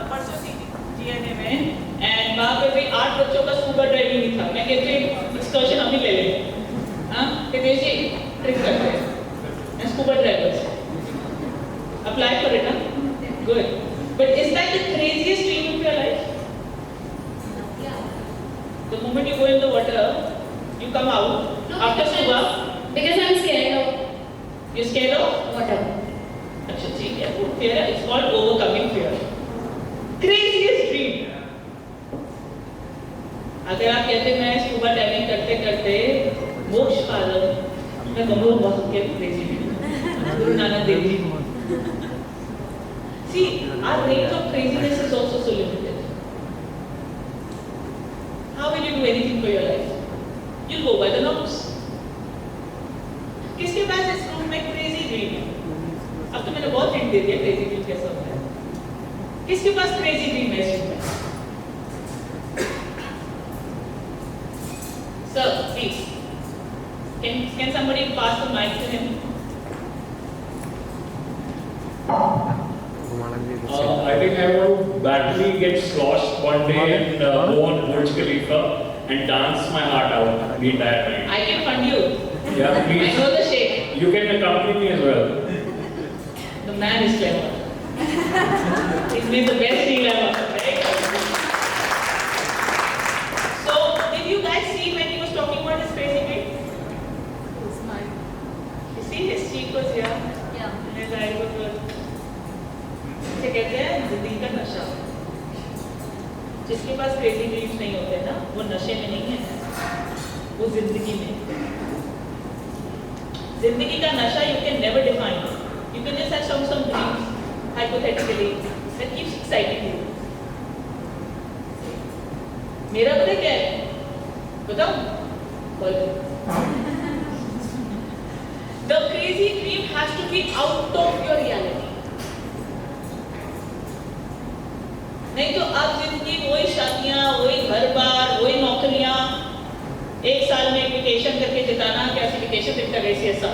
परसों सीखी GNA में एंड वहाँ पे भी 8 बच्चों का स्कूबा डाइविंग ही था. मैं कहती हूँ एक्सकर्शन हम ही ले लें. हाँ, कितने से ट्रिक करते हैं. Scuba drivers. Apply for it, huh? Good. But is that the craziest dream of your life? Yeah. The moment you go in the water, you come out after scuba. Because I'm scared of You're scared of? water. अच्छा ठीक है. Fear है. It's called overcoming fear. Craziest dream. अगर आप कहते मैं scuba diving करते करते मोक्ष पा लूं, मैं कहूँ बहुत के crazy dream. Guru Nanak Dev ji. See, our range of craziness is also so limited. How will you do anything for your life? You'll go by the norms. किसके पास इस रूम में crazy dream है? अब तो मैंने बहुत हिंट दे दिया crazy dream कैसा होता है. किसके पास crazy dream है इस रूम में? Sir, please. Can somebody pass the mic to him? I think I want to badly get sloshed one day and go on Burj Khalifa and dance my heart out the entire night. I can fund you. Yeah, I please. know the shake. You can accompany me as well. The man is clever. He's made the best deal ever, right? So, did you guys see when he was talking about his crazy dream? Smile. You see his cheek was here, Yeah. and his eye was here. इसे कहते हैं जिंदगी का नशा. जिसके पास crazy dreams नहीं होते ना, वो नशे में नहीं है, वो जिंदगी में. जिंदगी का नशा you can never define. You can just have some dreams, hypothetically, that keeps exciting you. मेरा पता क्या है? बताओ? बोलो. The crazy dream has to be out of your reality. नहीं तो अब जिंदगी वही शादियां, वही घर बार, वही नौकरियां, एक साल में वेकेशन करके जिताना, कैसी वेकेशन दिखता है वैसी ऐसा.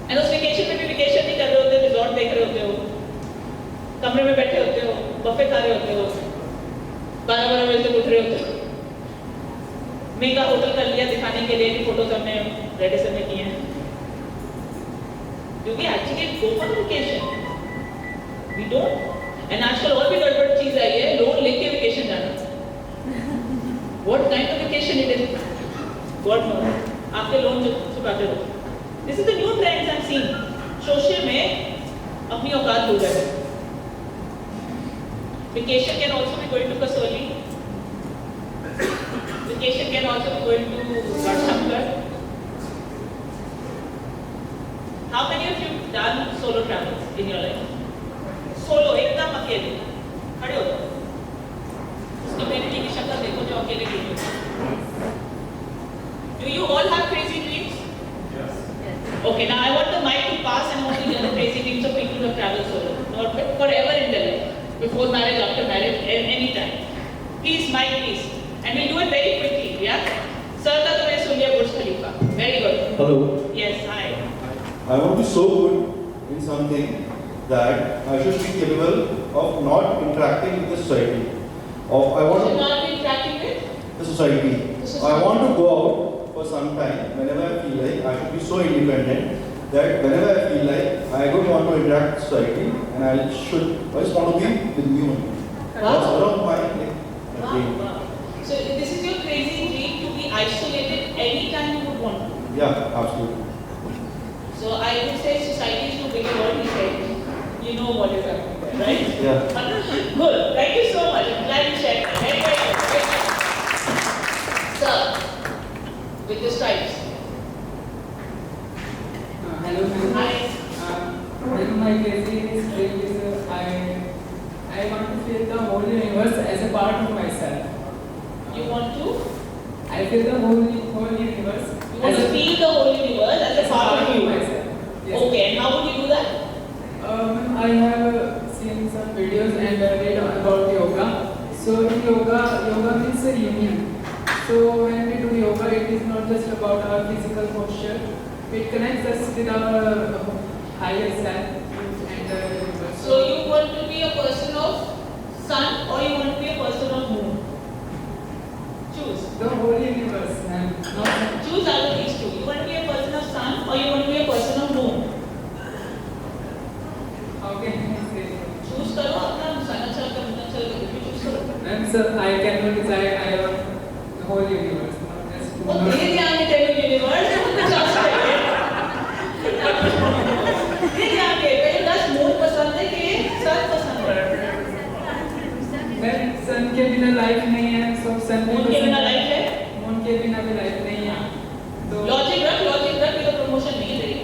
एंड उस वेकेशन में भी वेकेशन नहीं कर रहे होते, रिजॉर्ट देख रहे होते हो, कमरे में बैठे होते हो, बफे खा रहे होते हो, 12 बजे तक उठ रहे होते हो. मेगा होटल कर लिया दिखाने के लिए कि फोटोज हमने रेडिसन में किए हैं. क्योंकि actually go for vacation. We don't. And आजकल और भी गड़बड़ चीज आई है, लोन लेके वेकेशन जाना. What kind of vacation it is? God knows. आपके लोन चुकाते रहो. This is the new trends I am seeing. Social में अपनी औकात भूल गए. Vacation can also be going to Kasoli. Vacation can also be going to 𝒂𝒏𝒏𝒆. How many of you done solo travels in your life? Solo, एकदम अकेले, खड़े हो जाओ। उस कम्युनिटी की शक्ल देखो जो अकेले गई हो। Do you all have crazy dreams? Yes. Okay, now I want the mic to pass and I want to hear the crazy dreams of people who have traveled solo, or forever in their life, before marriage, after marriage, anytime. Please, mic, please. And we'll do it very quickly, yeah? Sir, तुम्हें सुन लिया बुर्ज खलीफा. Very good. Hello. Yes, hi. I want to be so good in something that I should be capable of not interacting with the society. Of I want Should to not be interacting with? the society. The society. I want to go out for some time whenever I feel like. I should be so independent that whenever I feel like I don't want to interact with society and I just want to be with human. That's one of my dream. Wow. So this is your crazy dream to be isolated anytime you would want to. Yeah, absolutely. So I would say society is too big a word, he said. You know what is happening there, right? Yeah. Good. Thank you so much. I'm glad you shared. Very, very good. Very good. Sir, with the stripes. Hello, ma'am. Hi. My crazy dream is I want to feel the whole universe as a part of myself. You want to? I feel the whole universe. You want to feel the whole universe as a part of you. myself. Yes. Okay, and how would you do that? I have seen some videos and read about yoga. So in yoga means a union. So when we do yoga, it is not just about our physical posture. It connects us with our higher self and the universe. So you want to be a person of sun or you want to be a person of moon? Choose. The whole universe, ma'am. Not Choose out of these two. You want to be a person of sun or you want to be a person of moon? how can I say? Choose करो अपना sun अच्छा लगता है moon अच्छा लगता है कुछ भी choose करो. Ma'am, sir, I cannot decide. I want the whole universe, not just वो तेरे ध्यान में तेरे universe just है. तेरे ध्यान में पहले 10 moon पसंद है कि sun पसंद है. Ma'am, sun के बिना life नहीं है, सब sun Moon के बिना life है. moon के बिना भी life नहीं है. तो Logic रख ये तो promotion नहीं है तेरी.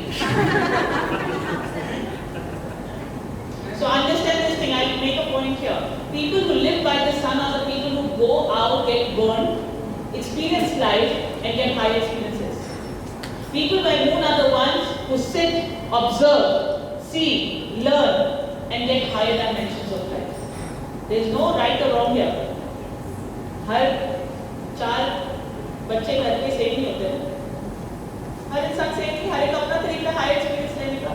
So understand this thing. I'll make a point here. People who live by the sun are the people who go out, get burned, experience life, and get high experiences. People by moon are the ones who sit, observe, see, learn, and get higher dimensions of life. There is no right or wrong here. हर 4 बच्चे घर के same नहीं होते हैं. हर इंसान same नहीं, हर एक अपना तरीका हाई एक्सपीरियंस लेने का.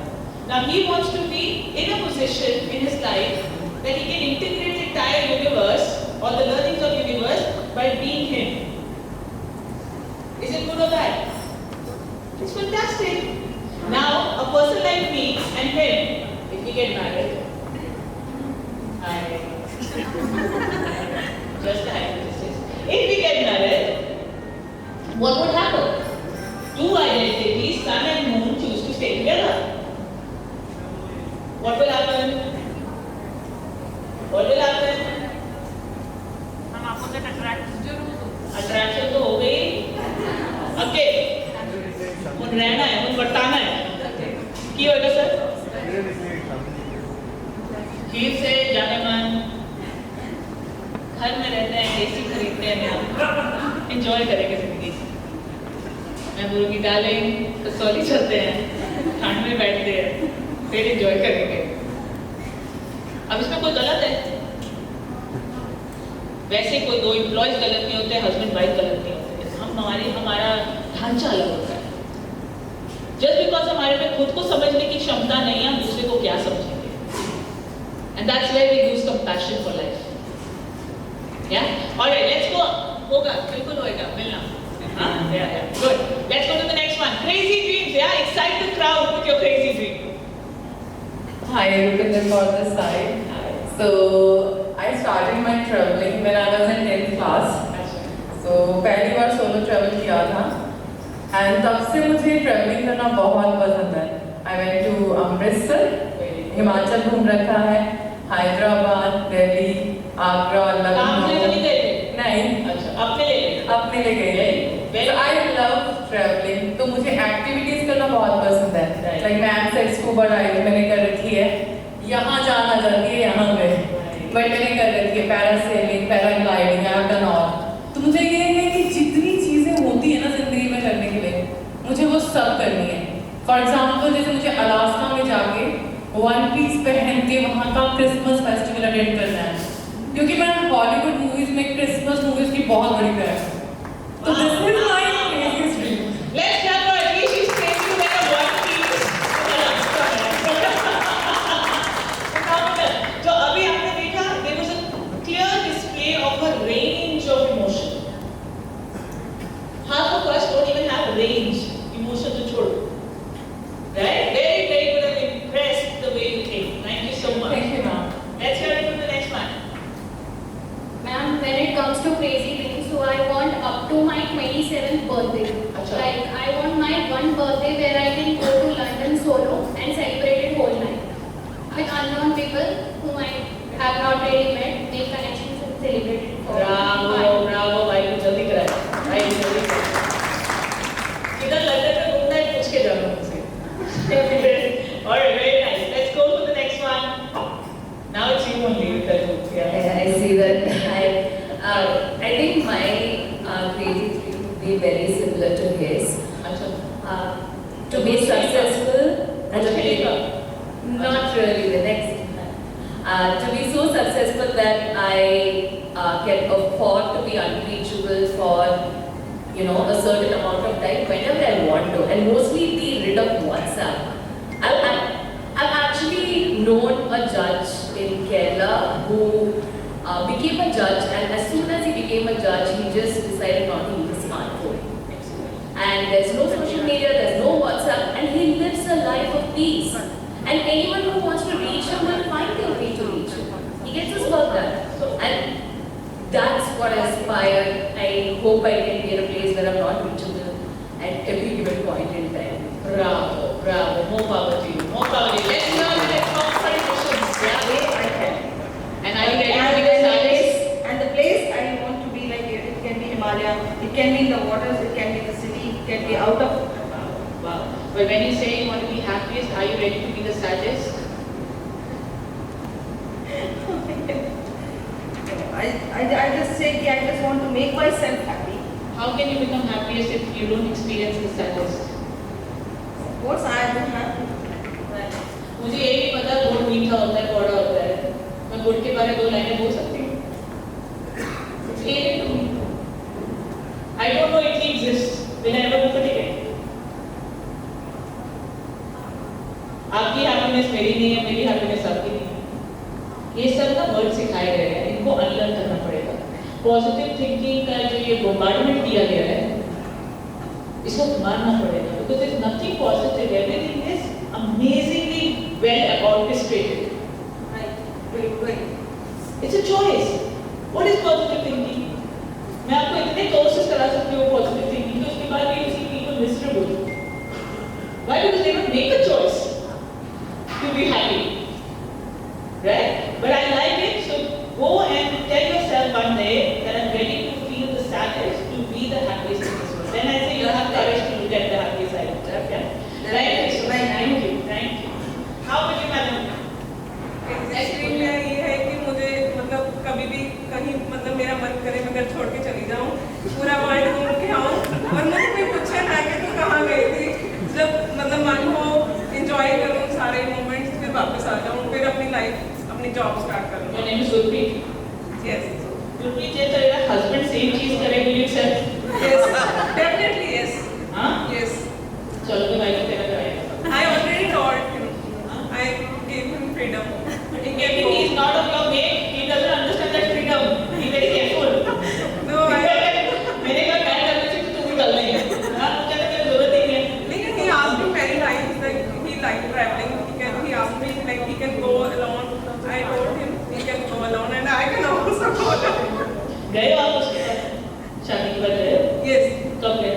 Now he wants to be in a position in his life that he can integrate the entire universe or the learnings of universe by being him. Is it good or bad? It's fantastic. Now a person like me and him, if we get married, just a hypothesis. If we get married, what would happen? 2 identities, sun and moon, choose to stay together. What will happen? What will happen? हम opposite attraction तो हो गई. Okay. मुन रहना है, मुन बरताना है. की होगा सर? खीर से जाने मन. घर में रहते हैं, AC खरीदते हैं, enjoy करेंगे जिंदगी. मैं बोलूँगी डार्लिंग, कसौली चलते हैं, ठंड में बैठते हैं. फिर एंजॉय करेंगे. अब इसमें कोई गलत है? वैसे कोई 2 एम्प्लॉयज गलत नहीं होते, हस्बैंड वाइफ गलत नहीं होते. हमारा ढांचा अलग होता है. जस्ट बिकॉज हमारे में खुद को समझने की क्षमता नहीं है, हम दूसरे को क्या समझेंगे. And that's where we use compassion for life. या ऑलराइट, लेट्स गो. होगा, बिल्कुल होएगा, मिलना. हाँ, yeah, good. Let's go to the next one. Crazy dreams. Yeah, excite the crowd with your crazy dream. Hi, Rupinder for this side. So, I started my traveling when I was in 10th class. So, पहली बार solo travel किया था. And तब से मुझे traveling करना बहुत पसंद है. I went to Amritsar, Himachal घूम रखा है, हैदराबाद, दिल्ली, आगरा, काम से तो नहीं लखनऊ। गए थे? नहीं, अच्छा, अपने ले गए? अपने ले गए। So I love traveling, तो मुझे एक्टिविटीज करना बहुत पसंद है। Like मैं स्कूबा डाइविंग मैंने कर रखी है, यहाँ जाना चाहती है यहाँ पे, बट मैंने कर रखी है parasailing, paragliding, I have done all. तो मुझे ये है कि जितनी चीजें होती है ना जिंदगी में करने के लिए, मुझे वो सब करनी है। फॉर एग्जाम्पल जैसे मुझे अलास्का में जाके वन पीस पहन के वहाँ का क्रिसमस फेस्टिवल अटेंड करना है, क्योंकि मैं हॉलीवुड मूवीज में क्रिसमस मूवीज की बहुत बड़ी फैन हूँ। तो this is my crazy dream. Let's clap for at least she's taking you like a one piece. तो अभी आपने देखा, there was a clear display of a range of emotion. Half of us don't even have range, emotion to छोड़ो. Right? Very, very good. I'm impressed the way you think. Thank you so much. Thank you, ma'am. Let's hear it from the next one. Ma'am, when it comes to crazy things, so I want up to my 27th birthday. Achha. Like, I want my one birthday where I can go to London solo and celebrate it whole night. With unknown people whom I have not really met, make connections and celebrate it for Bravo, bravo, भाई को जल्दी कराए, भाई को जल्दी कराए। किधर London में घूमना है पूछ के जाना मुझसे। Alright, very nice. Let's go to the next one. Now it's you only with the group. Yeah. I see that. I think my crazy dream would be very similar to his. अच्छा। To be successful at a खेलेगा? not really the next. To be so successful that I can afford to be unreachable for a certain amount of time whenever I want to, and mostly be rid of WhatsApp. I've actually known a judge in Kerala who became a judge, and as soon as he became a judge, he just decided not to use a smartphone. And there's no social media, there's no WhatsApp, and he lives a life of peace. And anyone who wants to reach him will find their way to reach him. He gets his work done. And that's what I aspire. I hope I can be in a place where I'm not reachable at every given point in time. Bravo, bravo. More power to you. More power to you. Let's hear the next competitions. Yeah. And are you ready to make a service? And the place I want to be like, it can be Himalaya, it can be in the waters, it can be the city, it can be out of. Wow. But when you say you want to be happiest, are you ready to be the saddest? I just say I just want to make myself happy. How can you become happiest if you don't experience the saddest? Of course I am happy. मुझे ये भी पता गुड़ मीठा होता है, कौड़ा होता है। मैं गुड़ के बारे में 2 लाइनें बोल सकती हूँ। It's alien to me. I don't know it exists. Will I ever book a ticket? आपकी हैप्पीनेस मेरी नहीं है, मेरी हैप्पीनेस आपकी नहीं है। ये सब ना वर्ड सिखाए गए हैं, इनको अनलर्न करना पड़ेगा। पॉजिटिव थिंकिंग का जो ये बोम्बार्डमेंट दिया गया है, इसको मानना पड़ेगा, because there is nothing positive. Everything is amazingly well orchestrated. Right. It's a choice. What is positive thinking? मैं आपको इतने कोर्सेज करा सकती हूँ positive thinking, तो उसके बाद भी you see people miserable. Why? Because they don't make a choice to be happy, right? But I like it. So go and tell yourself one day that I'm ready to feel the saddest to be the happiest in this world. Then I say you have courage to look at the happy side of life. Yeah. Right. So thank you. Thank you. How would you manage? Actually मेरा ये है कि मुझे मतलब कभी भी कहीं मतलब मेरा मन करे मैं घर छोड़ के चली जाऊँ, पूरा वर्ल्ड घूम के आऊँ और मुझे कोई पूछे ना कि तू कहाँ गई थी, जब मतलब मन हो एंजॉय करूँ सारे मोमेंट्स, फिर वापस आ जाऊँ, फिर अपनी लाइफ अपनी जॉब स्टार्ट करूँ। Your name is Gurpreet. Yes. Gurpreet, ये तेरा husband same चीज करे, will you accept? Yes. Definitely yes. हाँ? Yes. चलो तो भाई को तेरा कराएगा। I already told him. I gave him freedom. Maybe he is not of your mate. He doesn't understand that freedom. Be very careful. No, मैंने कहा मैं करने से तो तू भी कर लेंगे। हाँ, मुझे तो कोई जरूरत ही नहीं है। लेकिन he asked me many times like he liked traveling. He asked me like he can go alone. I told him he can go alone and I can also go alone. गए हो आप उसके साथ? शादी के बाद गए हो? Yes. कब गए?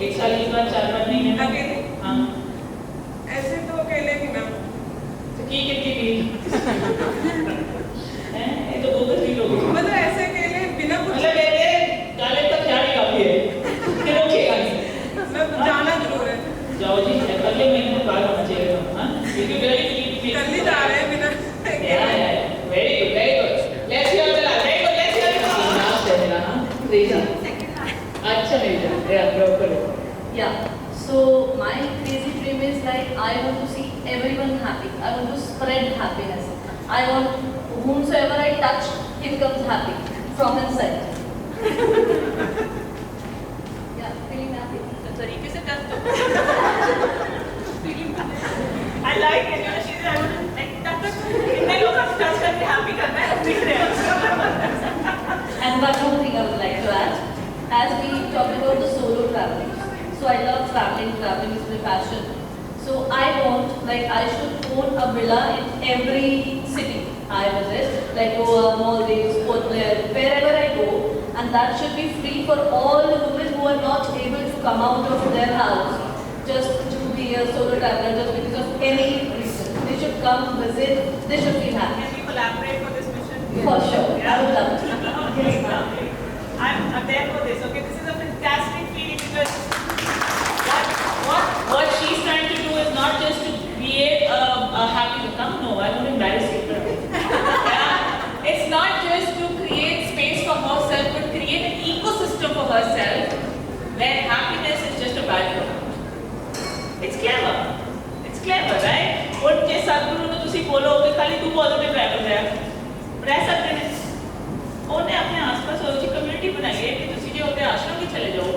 1 साल के बाद 4 महीने में? अकेले? हाँ। ऐसे तो अकेले भी मैम। तो की कितनी भी? हैं? ये तो बोल अगले महीने में बाहर होना चाहिए हाँ if you really feel कर ली जा रहे हैं बिना yeah very good let's hear the last very good let's hear it last है मेरा हाँ अच्छा मेरी जान yeah go for it Yeah. So my crazy dream is like I want to see everyone happy. I want to spread happiness. I want whomsoever I touch, he becomes happy from inside. Yeah, feeling happy. तो तरीके से touch तो I like it, you know, she's like touch कितने लोग आप touch करके happy करना है दिख रहे हैं And one more thing I would like to add, as we talk about the solo traveling. So I love traveling. Traveling is my passion. So I want, like, I should own a villa in every city I visit, like Goa, Maldives, Port Blair, wherever I go, and that should be free for all the women who are not able to come out of their house just to be a solo traveler, just because of any reason. They should come visit. They should feel happy. Can we collaborate for this mission? For sure. I would love to. Okay, lovely. I'm there for this. Okay, this is a fantastic feeling because what she's trying to do is not just to create a happy come. No, I won't embarrass you. Yeah? It's not just to create space for herself, but create an ecosystem for herself where happiness is just a byproduct. It's clever. It's clever, right? What just Sadhguru ने तुसी बोलो कि खाली तू positive driver है, but ऐसा नहीं. उन्हें अपने आसपास और अच्छी community बनाई है कि तुसी जो होते आश्रम में चले जाओ,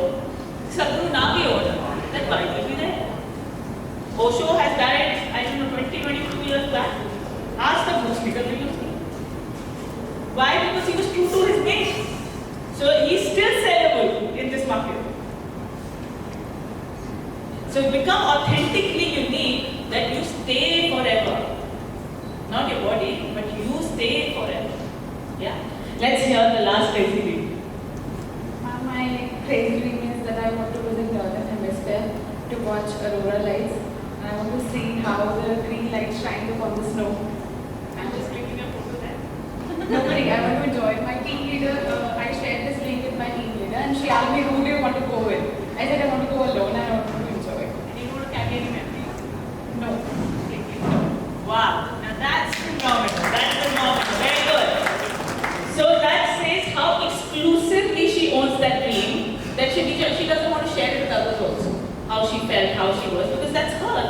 Sadhguru ना भी हो ना. That vibe will be there. Osho has died, I don't know, 22 years back. आज तक बुक्स निकल रही उसकी. Why? Because he was true to his base. So he's still sellable in this market. So become authentically unique that you stay forever. Not your body, but you stay forever. Yeah. Let's hear the last crazy dream. My crazy dream is that I want to visit Northern Hemisphere to watch aurora lights. I want to see how the green light shines upon the snow. I'm just clicking a photo there. Nobody, I want to enjoy. My team leader, I shared this link with my team leader and she asked me who do you want to go with. I said I want to go alone and I want to enjoy. And you want to carry any memories? No. Wow. Now that's phenomenal. That's phenomenal. Very good. So that says how exclusively she owns that dream, that she doesn't want to share it with others also. How she felt, how she was, because that's her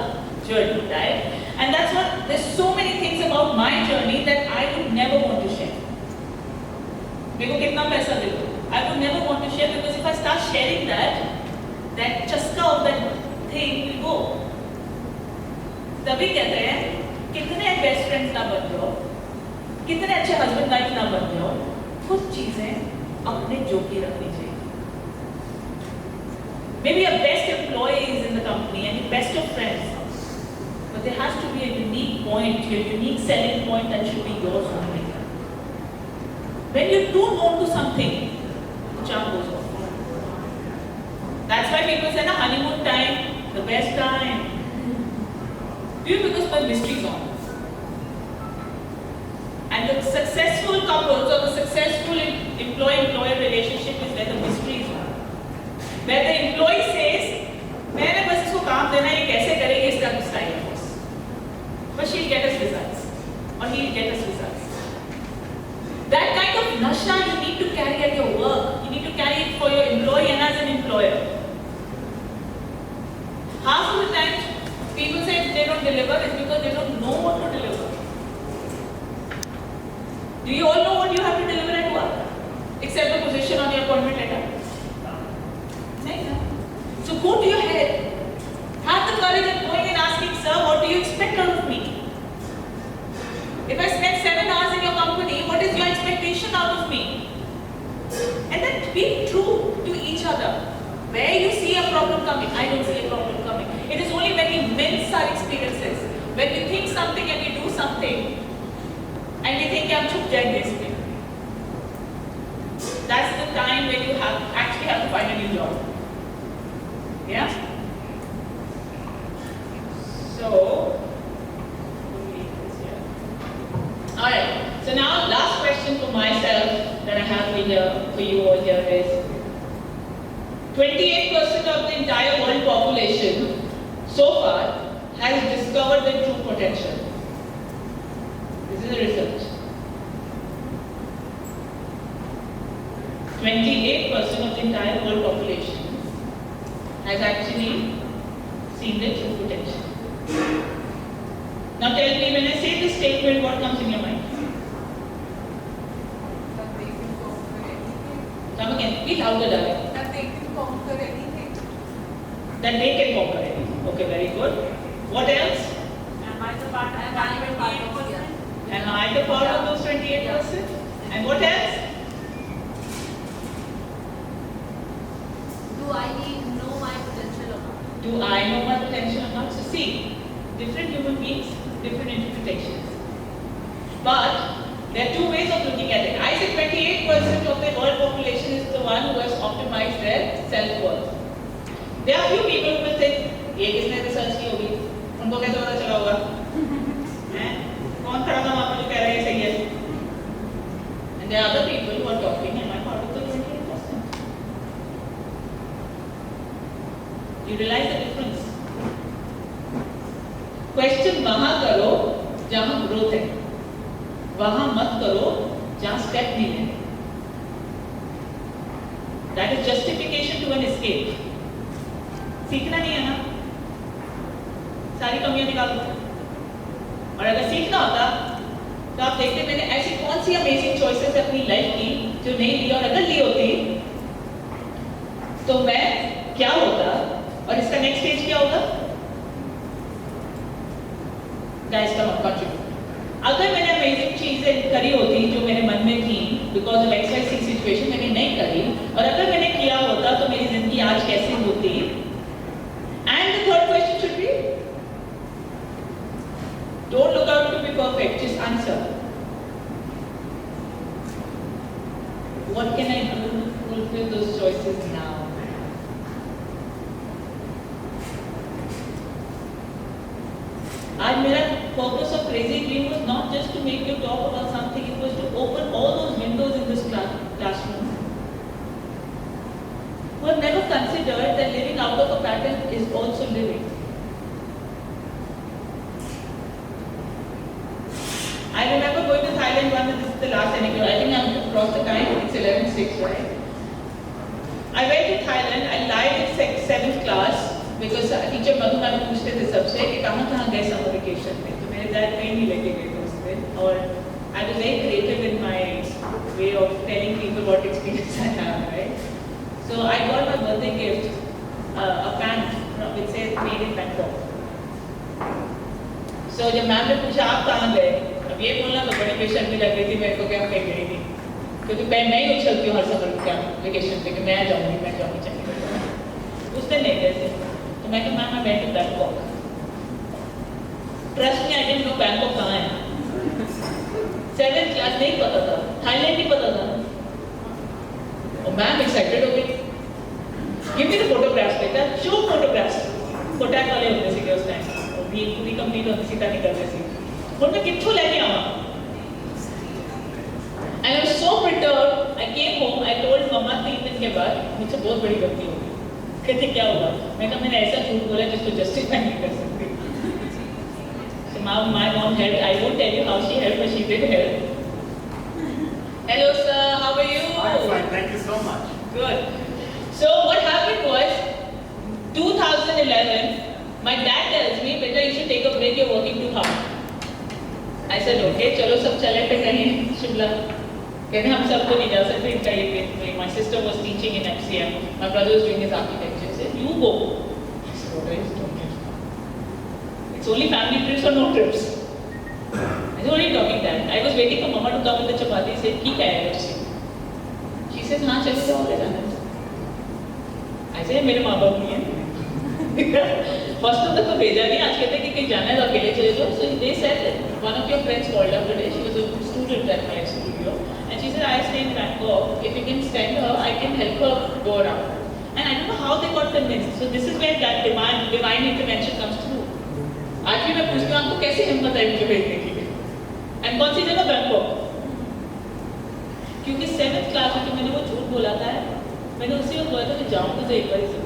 journey, right? And that's what, there's so many things about my journey that I would never want to share. मेरे को कितना पैसा दे दो? I would never want to share because if I start sharing that chaska of that thing will go. तभी कहते हैं कितने best friends ना बन जाओ, कितने अच्छे हस्बैंड वाइफ ना बन जाओ, कुछ चीजें अपने जोगी रखनी चाहिए. Maybe your best employees in the company and your best of friends, but there has to be a unique point, your unique selling point that should be yours only. When you're too known to something, the charm goes off. That's why people say, na honeymoon time, the best time. Because the mystery is on. And the successful couples or the successful employee-employer relationship is where the mystery is on. Where the employee says, मैंने बस इसको काम देना है, ये कैसे करेगी इसका style है बस. But she'll get us results, or he'll get us results. That kind of nasha you need to carry at your work. You need to carry it for your employee and as an employer. Half of the time, people say they don't deliver, it's because they don't know what to deliver. Do you all know what you have to deliver at work? Except the position on your appointment letter. So go to your head. Have the courage of going and asking, sir, what do you expect out of me? If I spend 7 hours in your company, what is your expectation out of me? And then be true to each other. Where you see a problem coming, I don't see a problem coming. It is only when we mince our experiences, when we think something and we do something, and we think, I'm chup jai this way. That's the time when you actually have to find a new job. Yeah? So, alright. So now, last question for myself that I have for you all here is, 28% of the entire world population so far has discovered their true potential. This is a research. 28% of the entire world population has actually seen their true potential. Now tell me, when I say this statement, what comes in your mind? Come again, be louder, darling. That they can conquer anything. That they can conquer anything. Okay, very good. What else? Am I the part of it? Am I the part of those 28%? And what else? Do I know my potential or not? Do I know my potential or not? So see, different human beings, different interpretations. But there are two ways of looking at it. I say 28% of the world population is the one who has optimized their self-worth. There are few people who will think, ये किसने research की होगी? उनको कैसे पता चला होगा? कौन खड़ा था वहाँ पे जो कह रहा है सही है? And there are other people who are talking, am I part of the 28%? You realize the difference? Question वहाँ करो जहाँ ग्रोथ है, वहाँ मत करो जहाँ स्टेप नहीं है. That is justification to an escape. सीखना नहीं है ना, सारी कमियां निकाल दो. और अगर सीखना होता तो आप देखते मैंने ऐसी कौन सी अमेजिंग चॉइसेस अपनी लाइफ की जो नहीं ली, और अगर ली होती तो मैं क्या होता और इसका नेक्स्ट स्टेज क्या होगा? Guys come on contribute. अगर मैंने अमेजिंग चीजें करी होती जो मेरे मन में थी बिकॉज ऑफ XYZ सिचुएशन मैंने नहीं करी, और अगर मैंने किया होता तो मेरी जिंदगी आज कैसी होती? And the third question should be, don't look out to be perfect, just answer. What can I do to fulfill those choices now? And my purpose of Crazy Dream was not just to make you talk about something, it was to open all those windows in this classroom. Who have never considered that living out of a pattern is also living. I remember going to Thailand once, and this is the last anecdote. I think I'm across the time, it's 11:06, right? I went to Thailand, I lied in 7th class because teacher Madhu ma'am पूछते थे सबसे कि कहाँ गए summer vacation में, तो मेरे dad कहीं नहीं लेके गए थे उस दिन, और I was very creative in my way of telling people what experience I have, right? So I got my birthday gift, a pant which says made in Bangkok. So जब मैम ने पूछा आप कहाँ गए, अब ये बोलना तो बड़ी बेशर्मी लग रही थी मेरे को कि मैं कहीं गई थी, क्योंकि मैं ही उछलती हूँ हर समर वेकेशन पे कि मैं जाऊँगी चंडीगढ़. उस दिन नहीं गए थे, तो मैं कहा ma'am I went to Bangkok. Trust me, I didn't know Bangkok कहाँ है. 7th class नहीं पता था, थाईलैंड नहीं पता था. और मैम एक्साइटेड हो गई. Give me the photographs बेटा, show photographs. कोटैक वाले होते थे उस टाइम, और भी पूरी कंप्लीट होती थी ताकि करते थे. और मैं कित्थों लेके आवा? And I was so perturbed. I came home. I told मम्मा 3 दिन के बाद मुझसे बहुत बड़ी गलती हो गई. कहते क्या हुआ? मैं कहा मैंने ऐसा झूठ बोला जिसको जस्टिफाई नहीं कर सकती. So my mom helped. I won't tell you how she helped, but she did help. Hello sir, how are you? I'm fine, thank you so much. Good. So what happened was 2011. My dad tells me, "Beta, you should take a break. You're working too hard." I said, "Okay, चलो सब चले पे कहीं शिमला." कहते हम सब तो नहीं जा सकते इनका ये पेट में. My sister was teaching in FCM. My brother was doing his architecture. He said, "You go." I said, "What are you talking about? It's only family trips or no trips." I said, "What are you talking that?" I was waiting for Mama to come with the chapati. He said, "ठीक है ऐसे." She said, "हाँ चले जाओ ले जाना." I said, "मेरे माँ बाप नहीं हैं." हॉस्टल तक तो भेजा नहीं. आज कहते कि कहीं जाना है तो अकेले चले जाओ. So they said that one of your friends called up today. She was a student at my studio, and she said, "I stay in Bangkok. If you can send her, I can help her go around." And I don't know how they got convinced. So this is where that divine intervention comes through. आज भी मैं पूछती हूँ आपको कैसे हिम्मत आई मुझे भेजने की? And कौन सी जगह? बैंकॉक. क्योंकि 7th क्लास में तो मैंने वो झूठ बोला था, मैंने उसी वक्त बोला था कि जाऊँ तो एक बार जरूर.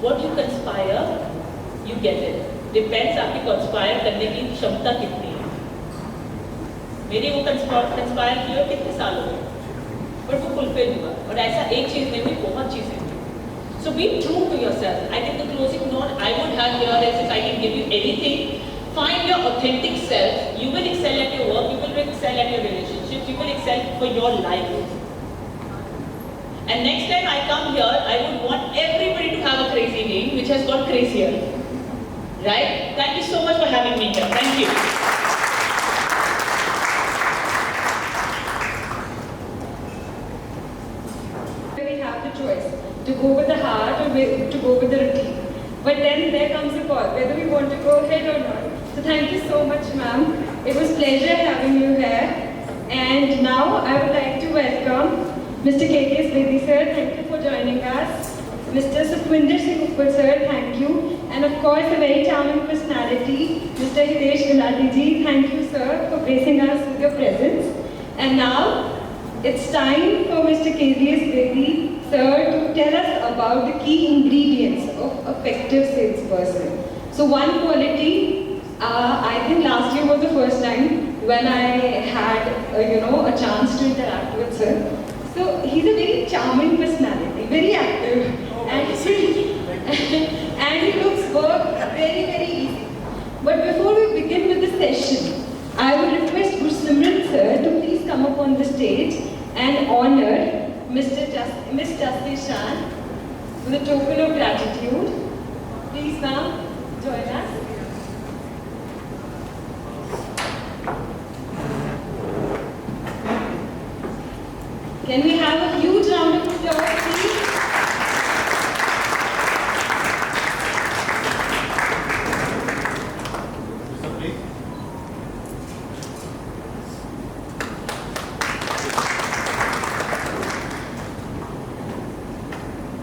what you conspire, you get it. Depends आपकी conspire करने की क्षमता कितनी है. मेरी वो conspire की और कितने साल हो गए, but वो fulfill हुआ. और ऐसा एक चीज में भी बहुत चीजें हैं. So be true to yourself. I think the closing note I would have here is, if I can give you anything, find your authentic self. You will excel at your work, you will excel at your relationships, you will excel for your life. And next time I come here, I would want everybody to have a crazy name which has got crazier. Right? Thank you so much for having me here. Thank you. We have the choice to go with the heart or to go with the routine. But then there comes a call, whether we want to go ahead or not. So thank you so much, ma'am. It was pleasure having you here. And now I would like to welcome Mr. 𝒂𝒏𝒏𝒆 sir, thank you for joining us. Mr. 𝒂𝒐𝒏𝒏𝒆 sir, thank you. And of course, a very charming personality, Mr. 𝒂𝒐𝒏𝒏𝒆 ji, thank you sir for gracing us with your presence. And now, it's time for Mr. 𝒂𝒏𝒏𝒆 sir to tell us about the key ingredients of effective salesperson. So one quality, I think last year was the first time when I had a chance to interact with sir. So he's a very charming personality, very active, and he looks work very, very easy. But before we begin with the session, I would request 𝒃𝒏𝒏𝒆 sir to please come up on the stage and honor Miss Justice Shan with a token of gratitude. Please come join us. Can we have a huge round of applause?